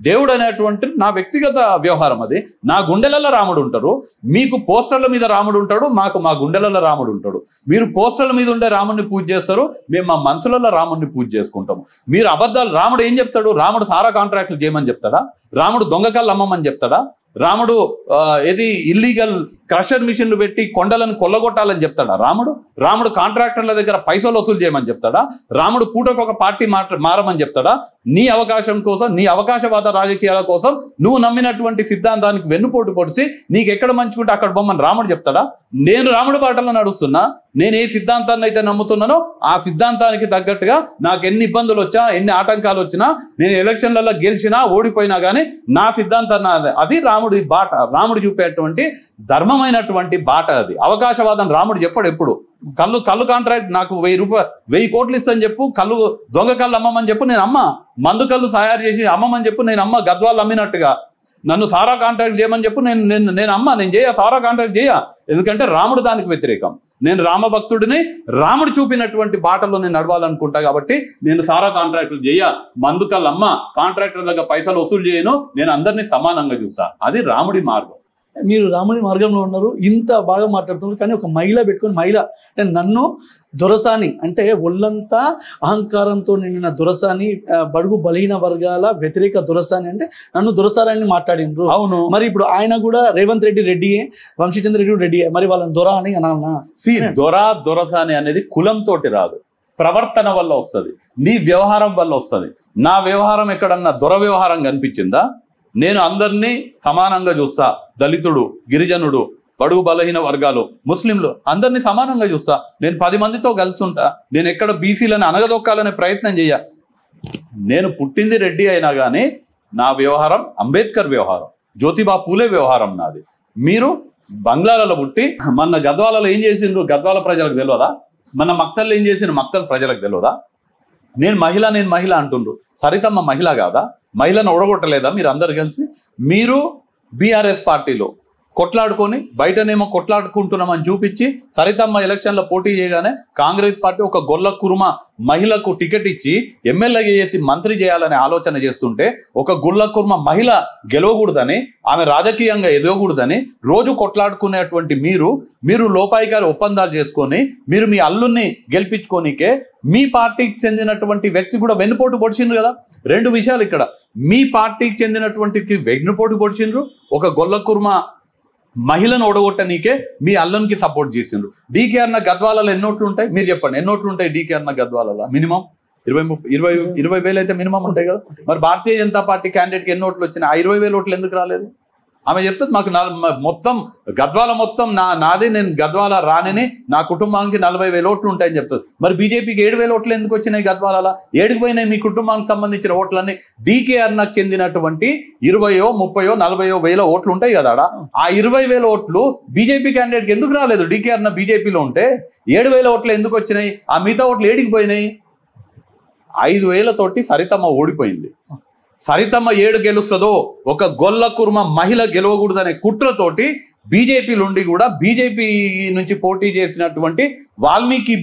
దేవుడు అనేటువంటి నా వ్యక్తిగత వ్యవహారం, అది నా గుండెలలో రాముడు ఉంటారు. మీకు పోస్టర్ల మీద రాముడు ఉంటాడు, మాకు మా గుండెలలో రాముడు ఉంటాడు. మీరు పోస్టర్ల మీద ఉండే రాముడిని పూజ చేస్తారు, మేము మా మనసులలో రాముడిని పూజ చేసుకుంటాము. మీరు అబద్ధాలు, రాముడు ఏం చెప్తాడు? రాముడు సారా కాంట్రాక్టులు చేయమని చెప్తాడా? రాముడు దొంగకాళ్ళు అమ్మమని చెప్తాడా? రాముడు ఏది ఇల్లీగల్ క్రషర్ మిషన్లు పెట్టి కొండలను కొల్లగొట్టాలని చెప్తాడా? రాముడు కాంట్రాక్టర్ల దగ్గర పైసలు వసూలు చేయమని చెప్తాడా? రాముడు పూటకు ఒక పార్టీ మారమని చెప్తాడా? నీ అవకాశం కోసం, నీ అవకాశవాద రాజకీయాల కోసం నువ్వు నమ్మినటువంటి సిద్ధాంతానికి వెన్నుపోటు పొడిచి నీకు ఎక్కడ మంచుకుంటే అక్కడ బొమ్మని రాముడు చెప్తాడా? నేను రాముడు బాటలో నడుస్తున్నా, నేను ఏ సిద్ధాంతాన్ని అయితే నమ్ముతున్నానో ఆ సిద్ధాంతానికి తగ్గట్టుగా నాకు ఎన్ని ఇబ్బందులు వచ్చినా, ఎన్ని ఆటంకాలు వచ్చినా, నేను ఎలక్షన్లలో గెలిచినా ఓడిపోయినా కానీ నా సిద్ధాంతాన్ని, అది రాముడి బాట, రాముడు చూపేటువంటి ధర్మమైనటువంటి బాట అది. అవకాశవాదం రాముడు చెప్పాడు ఎప్పుడు. కళ్ళు కాంట్రాక్ట్ నాకు 1000 కోట్లు ఇస్తని చెప్పు, దొంగ కళ్ళు అమ్మమని చెప్పు, నేను అమ్మ. మందు కళ్ళు తయారు చేసి అమ్మమని చెప్పు, నేను అమ్మ. గద్వాళ్ళు అమ్మినట్టుగా నన్ను సారా కాంట్రాక్ట్ చేయమని చెప్పు, నేను అమ్మ. నేను సారా కాంట్రాక్ట్ ఎందుకంటే రాముడు దానికి వ్యతిరేకం. నేను రామభక్తుడిని, రాముడు చూపినటువంటి బాటలో నేను నడవాలనుకుంటా కాబట్టి నేను సారా కాంట్రాక్టులు మందు కళ్ళు అమ్మ, కాంట్రాక్టర్ దగ్గర పైసలు వసూలు చేయను, నేను అందరినీ సమానంగా చూస్తా. అది రాముడి మార్గం. మీరు రాముడి మార్గంలో ఉన్నారు, ఇంత బాగా మాట్లాడుతున్నారు. కానీ ఒక మహిళ పెట్టుకొని, మహిళ అంటే నన్ను దొరసాని అంటే ఒళ్ళంతా అహంకారంతో నిండిన దొరసాని, బడుగు బలహీన వర్గాల వ్యతిరేక దొరసాని అంటే నన్ను దొరసాని మాట్లాడిండ్రు. అవును, మరి ఇప్పుడు ఆయన కూడా రేవంత్ రెడ్డి రెడ్డియే, వంశీచంద్ర రెడ్డి రెడ్డియే, మరి వాళ్ళని దొర అని అనాలనా? దొరసాని అనేది కులంతోటి రాదు, ప్రవర్తన వల్ల వస్తుంది, నీ వ్యవహారం వల్ల వస్తుంది. నా వ్యవహారం ఎక్కడన్నా దొర వ్యవహారం కనిపించిందా? నేను అందరినీ సమానంగా చూస్తా, దళితుడు, గిరిజనుడు, బడుగు బలహీన వర్గాలు, ముస్లింలు అందరినీ సమానంగా చూస్తా. నేను 10 మందితో కలిసి ఉంటా. నేను ఎక్కడ బీసీలను అనగదొక్కాలనే ప్రయత్నం చేయ. నేను పుట్టింది రెడ్డి అయినా కానీ నా వ్యవహారం అంబేద్కర్ వ్యవహారం, జ్యోతిబా పూలే వ్యవహారం నాది. మీరు బంగ్లాలలో పుట్టి మన గద్వాలలో ఏం చేసిండ్రు గద్వాల ప్రజలకు తెలియదా? మన మక్తల్లో ఏం చేసిండ్రు మక్తల్ ప్రజలకు తెలియదా? నేను మహిళ అంటుండ్రు. సరితమ్మ మహిళ కాదా? మహిళను ఓడగొట్టలేదా మీరు అందరు కలిసి? మీరు బీఆర్ఎస్ పార్టీలో కొట్లాడుకొని బయటనేమో కొట్లాడుకుంటున్నామని చూపించి సరితమ్మ ఎలక్షన్లో పోటీ చేయగానే కాంగ్రెస్ పార్టీ ఒక గొల్ల కుర్మ మహిళకు టికెట్ ఇచ్చి ఎమ్మెల్యే చేసి మంత్రి చేయాలనే ఆలోచన చేస్తుంటే, ఒక గొల్ల కుర్మ మహిళ గెలవకూడదని, ఆమె రాజకీయంగా ఎదగకూడదని రోజు కొట్లాడుకునేటువంటి మీరు లోపాయికారి ఒప్పందాలు చేసుకొని మీరు మీ అల్లుని గెలిపించుకోనికే మీ పార్టీకి చెందినటువంటి వ్యక్తి కూడా వెన్నుపోటు పొడిచిండ్రు కదా. 2 విషయాలు ఇక్కడ. మీ పార్టీకి చెందినటువంటి వెన్నుపోటు పొడిచిండ్రు, ఒక గొల్ల కుర్మ మహిళను ఓడగొట్టనీకే మీ అల్లునికి సపోర్ట్ చేసిండ్రు. డీకే అన్న గద్వాలలో ఎన్ని ఓట్లు ఉంటాయి మీరు చెప్పండి? ఎన్ని ఓట్లు ఉంటాయి డీకే అన్న గద్వాలలో? మినిమం 20 వేలు అయితే మినిమం ఉంటాయి కదా. మరి భారతీయ జనతా పార్టీ క్యాండిడేట్కి ఎన్ని ఓట్లు వచ్చినాయి? ఆ 20,000 ఓట్లు ఎందుకు రాలేదు? ఆమె చెప్తుంది మాకు మొత్తం గద్వాల మొత్తం నాది, నేను గద్వాల రానిని, నా కుటుంబానికి 40,000 ఓట్లు ఉంటాయని చెప్తుంది. మరి బీజేపీకి 7,000 ఓట్లు ఎందుకు వచ్చినాయి గద్వాల? ఏడుకు పోయినాయి మీ కుటుంబానికి సంబంధించిన ఓట్లన్నీ? డీకే అన్నకు చెందినటువంటి 20, 30, 40 వేల ఓట్లు ఉంటాయి కదా. ఆ 20,000 ఓట్లు బీజేపీ క్యాండిడేట్కి ఎందుకు రాలేదు? డీకే అన్న బీజేపీలో ఉంటే 7,000 ఓట్లు ఎందుకు వచ్చినాయి? ఆ మిగతా ఓట్లు ఏడికి పోయినాయి? 5,000 తోటి సరితమ్మ ఓడిపోయింది. సరితమ్మ 7 గెలుస్తుందో, ఒక గొల్ల కుర్మ మహిళ గెలవకూడదనే కుట్రతోటి బీజేపీలుండి కూడా బీజేపీ నుంచి పోటీ చేసినటువంటి వాల్మీకి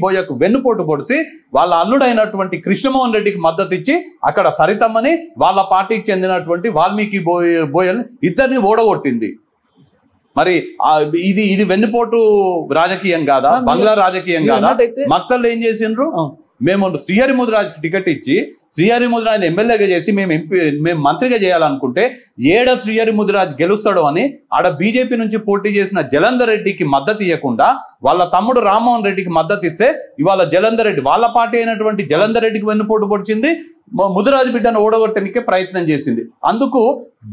బోయకు వెన్నుపోటు పొడిచి వాళ్ళ అల్లుడైనటువంటి కృష్ణమోహన్ రెడ్డికి మద్దతు ఇచ్చి అక్కడ సరితమ్మని వాళ్ళ పార్టీకి చెందినటువంటి వాల్మీకి బోయల్ని ఇద్దరిని ఓడగొట్టింది. మరి ఇది వెన్నుపోటు రాజకీయం కాదా? బంగ్లా రాజకీయం కాదా? మక్తల్లో ఏం చేసిండ్రు? మేము శ్రీహరి ముదిరాజ్కి టికెట్ ఇచ్చి శ్రీహరి ముదిరాజ్ ఎమ్మెల్యేగా చేసి మేము మంత్రిగా చేయాలనుకుంటే ఏడ శ్రీహరి ముదిరాజ్ గెలుస్తాడు అని ఆడ బీజేపీ నుంచి పోటీ చేసిన జలంధర్ రెడ్డికి మద్దతు ఇవ్వకుండా వాళ్ళ తమ్ముడు రామ్మోహన్ రెడ్డికి మద్దతు ఇస్తే ఇవాళ జలంధర్ రెడ్డి వాళ్ళ పార్టీ అయినటువంటి జలంధర్ రెడ్డికి వెన్నుపోటు పొడిచింది, ముదిరాజు బిడ్డను ఓడగొట్టడానికే ప్రయత్నం చేసింది. అందుకు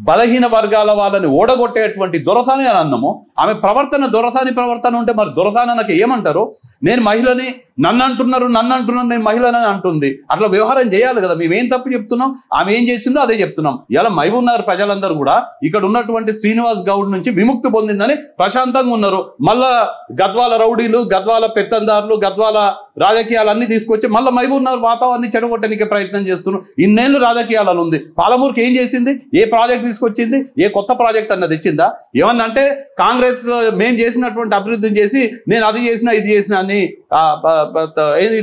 బలహీన వర్గాల వాళ్ళని ఓడగొట్టేటువంటి దొరసాని అని అన్నాము. ఆమె ప్రవర్తన దొరసాని ప్రవర్తన ఉంటే మరి దొరసాని నాకు ఏమంటారు? నేను మహిళని, నన్ను అంటున్నారు నేను మహిళని అంటుంది. అట్లా వ్యవహారం చేయాలి కదా. మేమేం తప్పు చెప్తున్నాం? ఆమె ఏం చేసిందో అదే చెప్తున్నాం. ఇలా మహబూబ్ నగర్ ప్రజలందరూ కూడా ఇక్కడ ఉన్నటువంటి శ్రీనివాస్ గౌడ్ నుంచి విముక్తి పొందిందని ప్రశాంతంగా ఉన్నారు. మళ్ళా గద్వాల రౌడీలు, గద్వాల పెత్తందారులు, గద్వాల రాజకీయాలన్నీ తీసుకొచ్చి మళ్ళీ మహబూబ్ నగర్ వాతావరణాన్ని చెడగొట్టడానికి ప్రయత్నం చేస్తున్నారు. ఇన్నేళ్ళు రాజకీయాలను ఉంది. పాలమూరుకి ఏం చేసింది? ఏ ప్రాజెక్ట్ తీసుకొచ్చింది? ఏ కొత్త ప్రాజెక్ట్ అన్నది తెచ్చిందా? ఏమన్నంటే కాంగ్రెస్ మేము చేసినటువంటి అభివృద్ధిని చేసి నేను అది చేసినా ఇది చేసినా అని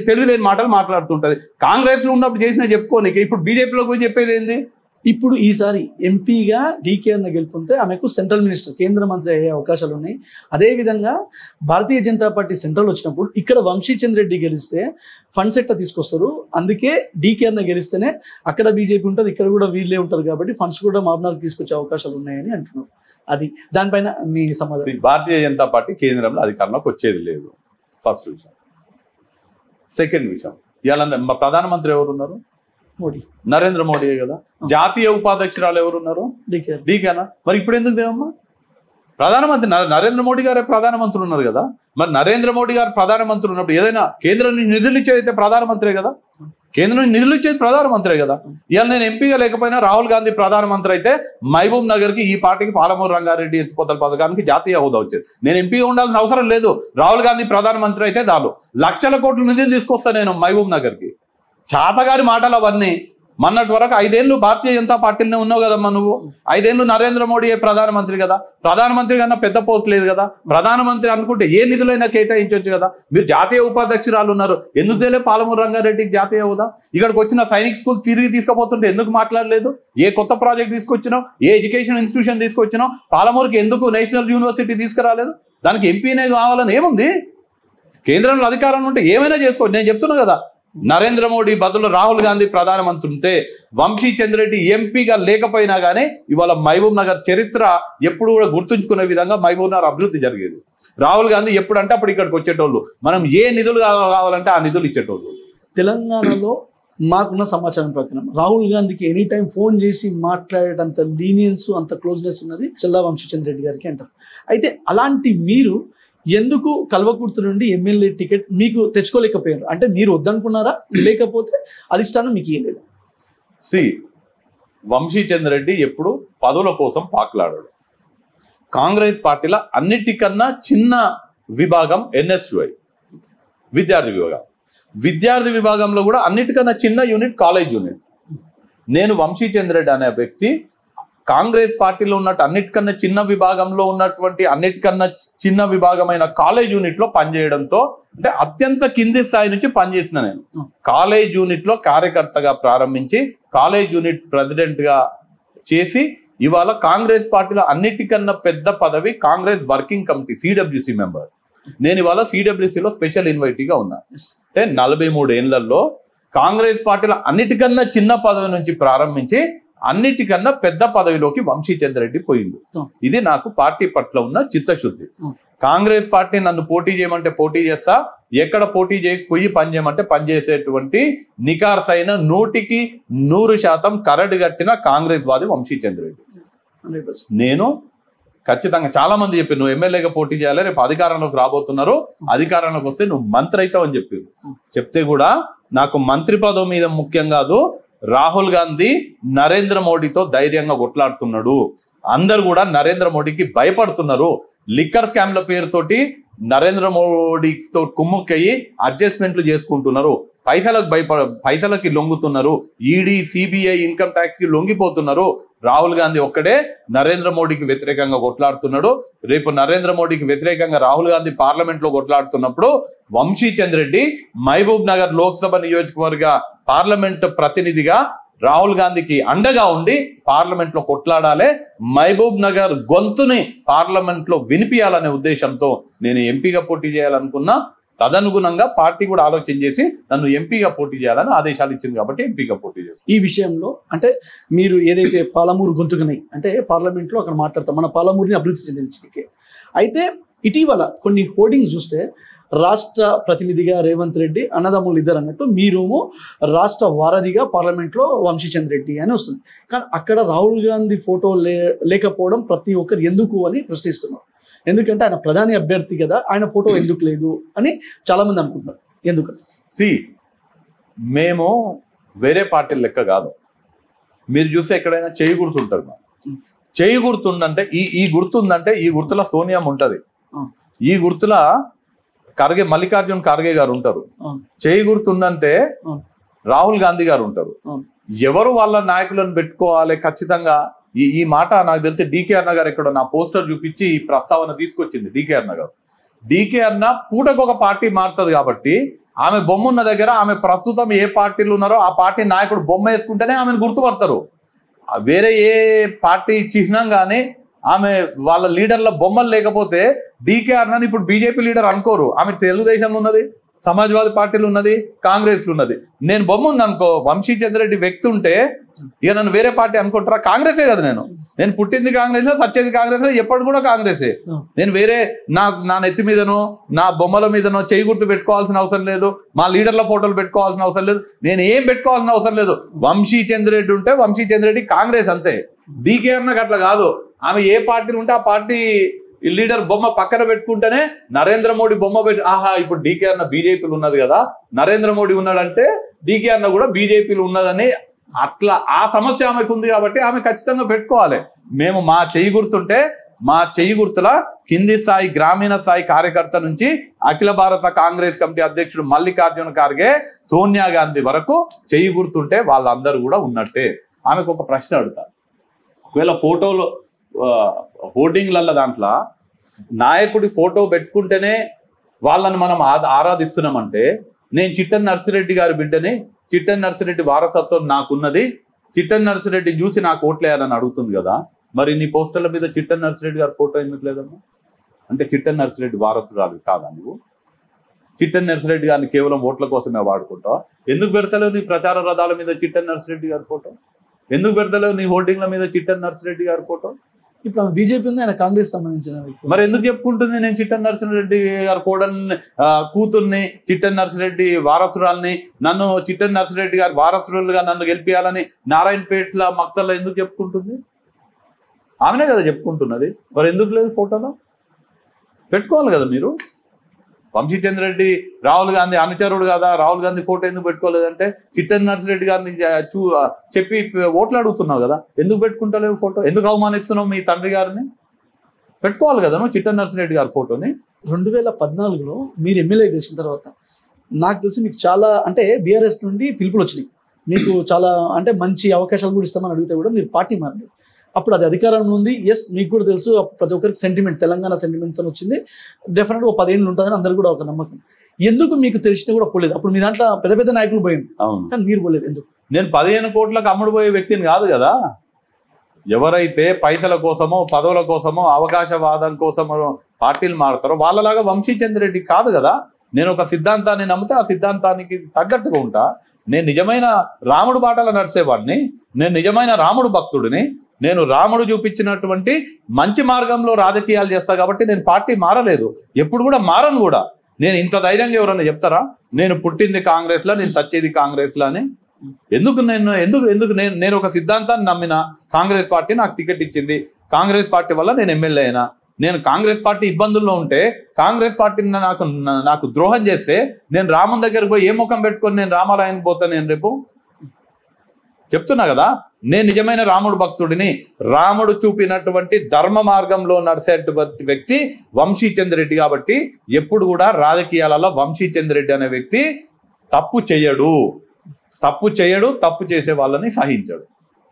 తెలివిలేని మాటలు మాట్లాడుతుంటది. కాంగ్రెస్ లో ఉన్నప్పుడు చేసినా చెప్పుకోనికి ఇప్పుడు బీజేపీలోకి పోయి చెప్పేది ఏంది? ఇప్పుడు ఈసారి ఎంపీగా డీకే అన్న గెలుపొందితే ఆమెకు సెంట్రల్ మినిస్టర్, కేంద్ర మంత్రి అయ్యే అవకాశాలు ఉన్నాయి. అదేవిధంగా భారతీయ జనతా పార్టీ సెంట్రల్ వచ్చినప్పుడు ఇక్కడ వంశీచంద్ర రెడ్డి గెలిస్తే ఫండ్స్ ఎట్లా తీసుకొస్తారు? అందుకే డీకే అన్న గెలిస్తేనే అక్కడ బీజేపీ ఉంటుంది, ఇక్కడ కూడా వీళ్ళే ఉంటారు కాబట్టి ఫండ్స్ కూడా మహబూబ్నగర్కి తీసుకొచ్చే అవకాశాలు ఉన్నాయని అంటున్నారు. అది దానిపైన మీ సమాధానం? భారతీయ జనతా పార్టీ కేంద్రంలో అధికారంలోకి వచ్చేది లేదు, ఫస్ట్ విషయం. సెకండ్ విషయం, ఇవాళ మా ప్రధానమంత్రి ఎవరున్నారు? మోడీ, నరేంద్ర మోడీయే కదా. జాతీయ ఉపాధ్యక్షురాలు ఎవరున్నారు? డీకేనా. మరి ఇప్పుడు ఎందుకు దేవమ్మా? ప్రధానమంత్రి నరేంద్ర మోడీ గారే ప్రధానమంత్రి ఉన్నారు కదా. మరి నరేంద్ర మోడీ గారు ప్రధానమంత్రి ఉన్నప్పుడు ఏదైనా కేంద్రం నుంచి నిధులు ఇచ్చేదైతే ప్రధానమంత్రే కదా. కేంద్రం నుంచి నిధులు ఇచ్చేది ప్రధానమంత్రే కదా. ఇవాళ నేను ఎంపీగా లేకపోయినా రాహుల్ గాంధీ ప్రధానమంత్రి అయితే మహబూబ్ నగర్కి, ఈ పార్టీకి, పాలమూరు రంగారెడ్డి ఎత్తిపోతల పథకానికి జాతీయ హోదా వచ్చేది. నేను ఎంపీగా ఉండాల్సిన అవసరం లేదు. రాహుల్ గాంధీ ప్రధానమంత్రి అయితే చాలు. లక్షల కోట్ల నిధులు తీసుకొస్తా నేను మహబూబ్ నగర్కి. చాతగారి మాటలు అవన్నీ. మొన్నటి వరకు 5 ఏళ్ళు భారతీయ జనతా పార్టీలోనే ఉన్నావు కదమ్మా నువ్వు. 5 ఏళ్ళు నరేంద్ర మోడీ ప్రధానమంత్రి కదా. ప్రధానమంత్రి కన్నా పెద్ద పోస్ట్ లేదు కదా. ప్రధానమంత్రి అనుకుంటే ఏ నిధులైనా కేటాయించవచ్చు కదా. మీరు జాతీయ ఉపాధ్యక్షురాలు ఉన్నారు, ఎందుకు తెలియదు పాలమూరు రంగారెడ్డికి జాతీయ హోదా? ఇక్కడికి వచ్చిన సైనిక్ స్కూల్ తిరిగి తీసుకుపోతుంటే ఎందుకు మాట్లాడలేదు? ఏ కొత్త ప్రాజెక్ట్ తీసుకొచ్చినావు? ఏ ఎడ్యుకేషన్ ఇన్స్టిట్యూషన్ తీసుకొచ్చినావు? పాలమూరుకి ఎందుకు నేషనల్ యూనివర్సిటీ తీసుకురాలేదు? దానికి ఎంపీనే కావాలని ఏముంది? కేంద్రంలో అధికారం ఉంటే ఏమైనా చేసుకోవచ్చు. నేను చెప్తున్నా కదా, నరేంద్ర మోడీ బదులు రాహుల్ గాంధీ ప్రధానమంత్రి ఉంటే, వంశీ చంద్రెడ్డి ఎంపీగా లేకపోయినా కానీ ఇవాళ మహబూబ్ నగర్ చరిత్ర ఎప్పుడు కూడా గుర్తుంచుకునే విధంగా మహబూబ్ నగర్ అభివృద్ధి జరిగేది. రాహుల్ గాంధీ ఎప్పుడంటే అప్పుడు ఇక్కడికి వచ్చేటోళ్ళు, మనం ఏ నిధులు కావాలంటే ఆ నిధులు ఇచ్చేటోళ్ళు. తెలంగాణలో మాకున్న సమాచారం ప్రకారం రాహుల్ గాంధీకి ఎనీ టైం ఫోన్ చేసి మాట్లాడేటంత లీనియన్స్, అంత క్లోజ్నెస్ ఉన్నది చల్లా వంశీచంద్ర రెడ్డి గారికి అంటారు. అయితే అలాంటి మీరు ఎందుకు కల్వకుర్తి నుండి ఎమ్మెల్యే టికెట్ మీకు తెచ్చుకోలేకపోయారు? అంటే మీరు వద్దనుకున్నారా, లేకపోతే అధిష్టానం మీకు ఇవ్వలేదు? వంశీ చంద్ర రెడ్డి ఎప్పుడు పదవుల కోసం పాకులాడాడు. కాంగ్రెస్ పార్టీలో అన్నిటికన్నా చిన్న విభాగం ఎన్ఎస్యుఐ, విద్యార్థి విభాగం. విద్యార్థి విభాగంలో కూడా అన్నిటికన్నా చిన్న యూనిట్ కాలేజ్ యూనిట్. నేను వంశీ చంద్ర రెడ్డి అనే వ్యక్తి కాంగ్రెస్ పార్టీలో ఉన్నట్టు అన్నిటికన్నా చిన్న విభాగంలో ఉన్నటువంటి అన్నిటికన్నా చిన్న విభాగమైన కాలేజ్ యూనిట్ లో పనిచేయడంతో, అంటే అత్యంత కింది స్థాయి నుంచి పనిచేసిన నేను కాలేజ్ యూనిట్ లో కార్యకర్తగా ప్రారంభించి కాలేజ్ యూనిట్ ప్రెసిడెంట్ గా చేసి ఇవాళ కాంగ్రెస్ పార్టీలో అన్నిటికన్నా పెద్ద పదవి Congress working committee CWC member. నేను ఇవాళ సిడబ్ల్యూసిలో స్పెషల్ ఇన్వైటీగా ఉన్నా. అంటే 43 ఏళ్లలో కాంగ్రెస్ పార్టీలో అన్నిటికన్నా చిన్న పదవి నుంచి ప్రారంభించి అన్నిటికన్నా పెద్ద పదవిలోకి వంశీ చంద్ర రెడ్డి పోయింది. ఇది నాకు పార్టీ పట్ల ఉన్న చిత్తశుద్ధి. కాంగ్రెస్ పార్టీ నన్ను పోటీ చేయమంటే పోటీ చేస్తా, ఎక్కడ పోటీ చేయకపోయి పని చేయమంటే పనిచేసేటువంటి నికార్సైన 100% కరడు కట్టిన కాంగ్రెస్ వాది వంశీ చంద్ర రెడ్డి. నేను ఖచ్చితంగా చాలా మంది చెప్పి నువ్వు ఎమ్మెల్యేగా పోటీ చేయాలి, రేపు అధికారంలోకి రాబోతున్నారు, అధికారంలోకి వస్తే నువ్వు మంత్రి అవుతావు అని చెప్పి చెప్తే కూడా నాకు మంత్రి పదవి మీద ముఖ్యం కాదు, రాహుల్ గాంధీ నరేంద్ర మోడీతో ధైర్యంగా కొట్లాడుతున్నాడు, అందరు కూడా నరేంద్ర మోడీకి భయపడుతున్నారు. లిక్కర్ స్కామ్ల పేరుతోటి నరేంద్ర మోడీతో కుమ్ముక్కయ్యి అడ్జస్ట్మెంట్లు చేసుకుంటున్నారు, పైసలకి లొంగుతున్నారు, ఈడీ సిబిఐ ఇన్కమ్ ట్యాక్స్ కి లొంగిపోతున్నారు. రాహుల్ గాంధీ ఒక్కడే నరేంద్ర మోడీకి వ్యతిరేకంగా కొట్లాడుతున్నాడు. రేపు నరేంద్ర మోడీకి వ్యతిరేకంగా రాహుల్ గాంధీ పార్లమెంట్ లో కొట్లాడుతున్నప్పుడు వంశీ చంద్ర రెడ్డి మహబూబ్ నగర్ లోక్సభ నియోజకవర్గ పార్లమెంట్ ప్రతినిధిగా రాహుల్ గాంధీకి అండగా ఉండి పార్లమెంట్ లో కొట్లాడాలి, మహబూబ్ నగర్ గొంతుని పార్లమెంట్ లో వినిపించాలనే ఉద్దేశంతో నేను ఎంపీగా పోటీ చేయాలనుకున్నా. తదనుగుణంగా పార్టీ కూడా ఆలోచన చేసి నన్ను ఎంపీగా పోటీ చేయాలని ఆదేశాలు ఇచ్చింది కాబట్టి ఎంపీగా పోటీ చేస్తాను. ఈ విషయంలో అంటే మీరు ఏదైతే పాలమూరు గొంతుకని అంటే పార్లమెంట్లో అక్కడ మాట్లాడతాం, మన పాలమూరుని అభివృద్ధి చెందించడానికి. అయితే ఇటీవల కొన్ని హోర్డింగ్స్ చూస్తే రాష్ట్ర ప్రతినిధిగా రేవంత్ రెడ్డి, అన్నదమ్ములు ఇద్దరు అన్నట్టు మీరేమో రాష్ట్ర వారధిగా పార్లమెంట్లో వంశీచంద్ర రెడ్డి అని వస్తుంది. కానీ అక్కడ రాహుల్ గాంధీ ఫోటో లేకపోవడం ప్రతి ఒక్కరు ఎందుకు అని ప్రశ్నిస్తున్నారు. ఎందుకంటే ఆయన ప్రధాని అభ్యర్థి కదా, ఆయన ఫోటో ఎందుకు లేదు అని చాలా మంది అనుకుంటున్నారు. ఎందుకు? మేము వేరే పార్టీల లెక్క కాదు. మీరు చూస్తే ఎక్కడైనా చేయి గుర్తుంటారు, చేయి గుర్తుందంటే ఈ గుర్తుందంటే ఈ గుర్తుల సోనియా ఉంటది, ఈ గుర్తుల మల్లికార్జున్ ఖార్గే గారు ఉంటారు, చేయి గుర్తుందంటే రాహుల్ గాంధీ గారు ఉంటారు. ఎవరు వాళ్ళ నాయకులను పెట్టుకోవాలి ఖచ్చితంగా. ఈ మాట నాకు తెలిసి డీకే అన్న గారు ఇక్కడ నా పోస్టర్ చూపించి ఈ ప్రస్తావన తీసుకొచ్చింది. డీకే అన్న గారు, డీకే అన్న పూటకు ఒక పార్టీ మారుతుంది కాబట్టి ఆమె బొమ్మ ఉన్న దగ్గర ఆమె ప్రస్తుతం ఏ పార్టీలు ఉన్నారో ఆ పార్టీ నాయకుడు బొమ్మ వేసుకుంటేనే ఆమెను గుర్తుపడతారు. వేరే ఏ పార్టీ చిహ్నం కానీ ఆమె వాళ్ళ లీడర్ల బొమ్మలు లేకపోతే డీకే అన్నని ఇప్పుడు బీజేపీ లీడర్ అనుకోరు. ఆమె తెలుగుదేశంలో ఉన్నది, సమాజ్వాదీ పార్టీలు ఉన్నది, కాంగ్రెస్లు ఉన్నది. నేను బొమ్మ ఉంది అనుకో, వంశీ చంద్ర రెడ్డి వ్యక్తి ఉంటే ఇక నన్ను వేరే పార్టీ అనుకుంటారా? కాంగ్రెసే కదా, నేను పుట్టింది కాంగ్రెస్, సచ్చేది కాంగ్రెస్, ఎప్పుడు కూడా కాంగ్రెసే. నేను వేరే నా నెత్తి మీదనో నా బొమ్మల మీదనో చేయి గుర్తు పెట్టుకోవాల్సిన అవసరం లేదు, మా లీడర్ల ఫోటోలు పెట్టుకోవాల్సిన అవసరం లేదు, నేను ఏం పెట్టుకోవాల్సిన అవసరం లేదు. వంశీ చంద్ర రెడ్డి ఉంటే వంశీ చంద్ర రెడ్డి కాంగ్రెస్ అంతే. డీకే అన్నకు అట్లా కాదు, ఆమె ఏ పార్టీలు ఉంటే ఆ పార్టీ లీడర్ బొమ్మ పక్కన పెట్టుకుంటేనే నరేంద్ర మోడీ బొమ్మ పెట్టి ఆహా ఇప్పుడు డీకే అన్న బీజేపీలు ఉన్నది కదా, నరేంద్ర మోడీ ఉన్నాడంటే డీకే అన్న కూడా బీజేపీలు ఉన్నదని అట్లా ఆ సమస్య ఆమెకు ఉంది కాబట్టి ఆమె ఖచ్చితంగా పెట్టుకోవాలి. మేము మా చెయ్యి గుర్తుంటే మా చెయ్యి గుర్తుల కింది స్థాయి గ్రామీణ స్థాయి కార్యకర్త నుంచి అఖిల భారత కాంగ్రెస్ కమిటీ అధ్యక్షుడు మల్లికార్జున ఖార్గే, సోనియా గాంధీ వరకు చెయ్యి గుర్తుంటే వాళ్ళందరూ కూడా ఉన్నట్టే. ఆమెకు ఒక ప్రశ్న అడుగుతారు, ఒకవేళ ఫోటోలో హోర్డింగ్లలో దాంట్లో నాయకుడి ఫోటో పెట్టుకుంటేనే వాళ్ళని మనం ఆరాధిస్తున్నామంటే, నేను చిట్టన్ నర్సిరెడ్డి గారి బిడ్డని, చిట్టన్ నర్సిరెడ్డి వారసత్వం నాకున్నది, చిట్టన్ నర్సిరెడ్డి చూసి నాకు ఓట్లేయాలని అడుగుతుంది కదా, మరి నీ పోస్టర్ల మీద చిట్టన్ నర్సిరెడ్డి గారి ఫోటో ఎందుకు లేదమ్మా? అంటే చిట్టన్ నర్సిరెడ్డి వారసురాలు కాదా నువ్వు? చిట్టెన్ నర్సిరెడ్డి గారిని కేవలం ఓట్ల కోసమే వాడుకుంటావా? ఎందుకు పెడతలేవు నీ ప్రచార రథాల మీద చిట్టెన్ నర్సిరెడ్డి గారి ఫోటో? ఎందుకు పెడతలేవు నీ హోర్డింగ్ల మీద చిట్టెన్ నర్సిరెడ్డి గారి ఫోటో? ఇప్పుడు బీజేపీ ఉంది, ఆయన కాంగ్రెస్ సంబంధించిన వ్యక్తి. మరి ఎందుకు చెప్పుకుంటుంది నేను చిట్టెన్ నర్సిరెడ్డి గారి కోడల్ని, కూతుర్ని, చిట్టెన్ నర్సిరెడ్డి వారసురాల్ని, నన్ను చిట్టెన్ నర్సిరెడ్డి గారి వారసురాలుగా నన్ను గెలిపియాలని నారాయణపేటల మక్తల్లో ఎందుకు చెప్పుకుంటుంది? ఆమెనే కదా చెప్పుకుంటున్నది. మరి ఎందుకు లేదు ఫోటోలో? పెట్టుకోవాలి కదా మీరు. వంశీచంద్ర రెడ్డి రాహుల్ గాంధీ అనుచరుడు కదా, రాహుల్ గాంధీ ఫోటో ఎందుకు పెట్టుకోలేదంటే చిట్టెన్ నర్సిరెడ్డి గారిని చెప్పి ఓట్లు అడుగుతున్నావు కదా, ఎందుకు పెట్టుకుంటలేవు ఫోటో? ఎందుకు అవమానిస్తున్నావు మీ తండ్రి గారిని? పెట్టుకోవాలి కదా నువ్వు చిట్టెన్ నర్సిరెడ్డి గారి ఫోటోని. 2014లో మీరు ఎమ్మెల్యే గెలిచిన తర్వాత నాకు తెలిసి మీకు చాలా అంటే బీఆర్ఎస్ నుండి పిలుపులు వచ్చినాయి, మీకు చాలా అంటే మంచి అవకాశాలు కూడా ఇస్తామని అడిగితే కూడా మీరు పార్టీ మారలేదు. అప్పుడు అది అధికారంలో ఉంది. ఎస్, మీకు కూడా తెలుసు ప్రతి ఒక్కరికి సెంటిమెంట్, తెలంగాణ సెంటిమెంట్తో వచ్చింది. డెఫినెట్గా ఒక 10 ఏళ్ళు ఉంటుందని అందరు కూడా ఒక నమ్మకం. ఎందుకు మీకు తెలిసినా కూడా పోలేదు? అప్పుడు మీ దాంట్లో పెద్ద పెద్ద నాయకులు పోయింది, అవును, కానీ మీరు పోలేదు ఎందుకు? నేను 15 కోట్లకు అమ్ముడు పోయే వ్యక్తిని కాదు కదా. ఎవరైతే పైసల కోసమో పదవుల కోసమో అవకాశవాదం కోసమో పార్టీలు మారుతారో వాళ్ళలాగా వంశీచంద్ర రెడ్డి కాదు కదా. నేను ఒక సిద్ధాంతాన్ని నమ్మితే ఆ సిద్ధాంతానికి తగ్గట్టుగా ఉంటా. నేను నిజమైన రాముడు బాటలో నడిచేవాడిని, నేను నిజమైన రాముడు భక్తుడిని, నేను రాముడు చూపించినటువంటి మంచి మార్గంలో రాజకీయాలు చేస్తా కాబట్టి నేను పార్టీ మారలేదు, ఎప్పుడు కూడా మారను కూడా. నేను ఇంత ధైర్యంగా ఎవరన్నా చెప్తారా నేను పుట్టింది కాంగ్రెస్లో, నేను చచ్చేది కాంగ్రెస్లో అని? ఎందుకు నేను ఒక సిద్ధాంతాన్ని నమ్మిన కాంగ్రెస్ పార్టీ నాకు టికెట్ ఇచ్చింది, కాంగ్రెస్ పార్టీ వల్ల నేను ఎమ్మెల్యే అయినా. నేను కాంగ్రెస్ పార్టీ ఇబ్బందుల్లో ఉంటే కాంగ్రెస్ పార్టీని నాకు ద్రోహం చేస్తే నేను రాముని దగ్గరకు పోయి ఏ ముఖం పెట్టుకొని నేను రామాలయానికి పోతాను? నేను రేపు చెప్తున్నా కదా, నేను నిజమైన రాముడు భక్తుడిని. రాముడు చూపినటువంటి ధర్మ మార్గంలో నడిచేటువంటి వ్యక్తి వంశీచంద్ర రెడ్డి. కాబట్టి ఎప్పుడు కూడా రాజకీయాలలో వంశీచంద్ర రెడ్డి అనే వ్యక్తి తప్పు చేయడు, తప్పు చేసే వాళ్ళని సహించడు.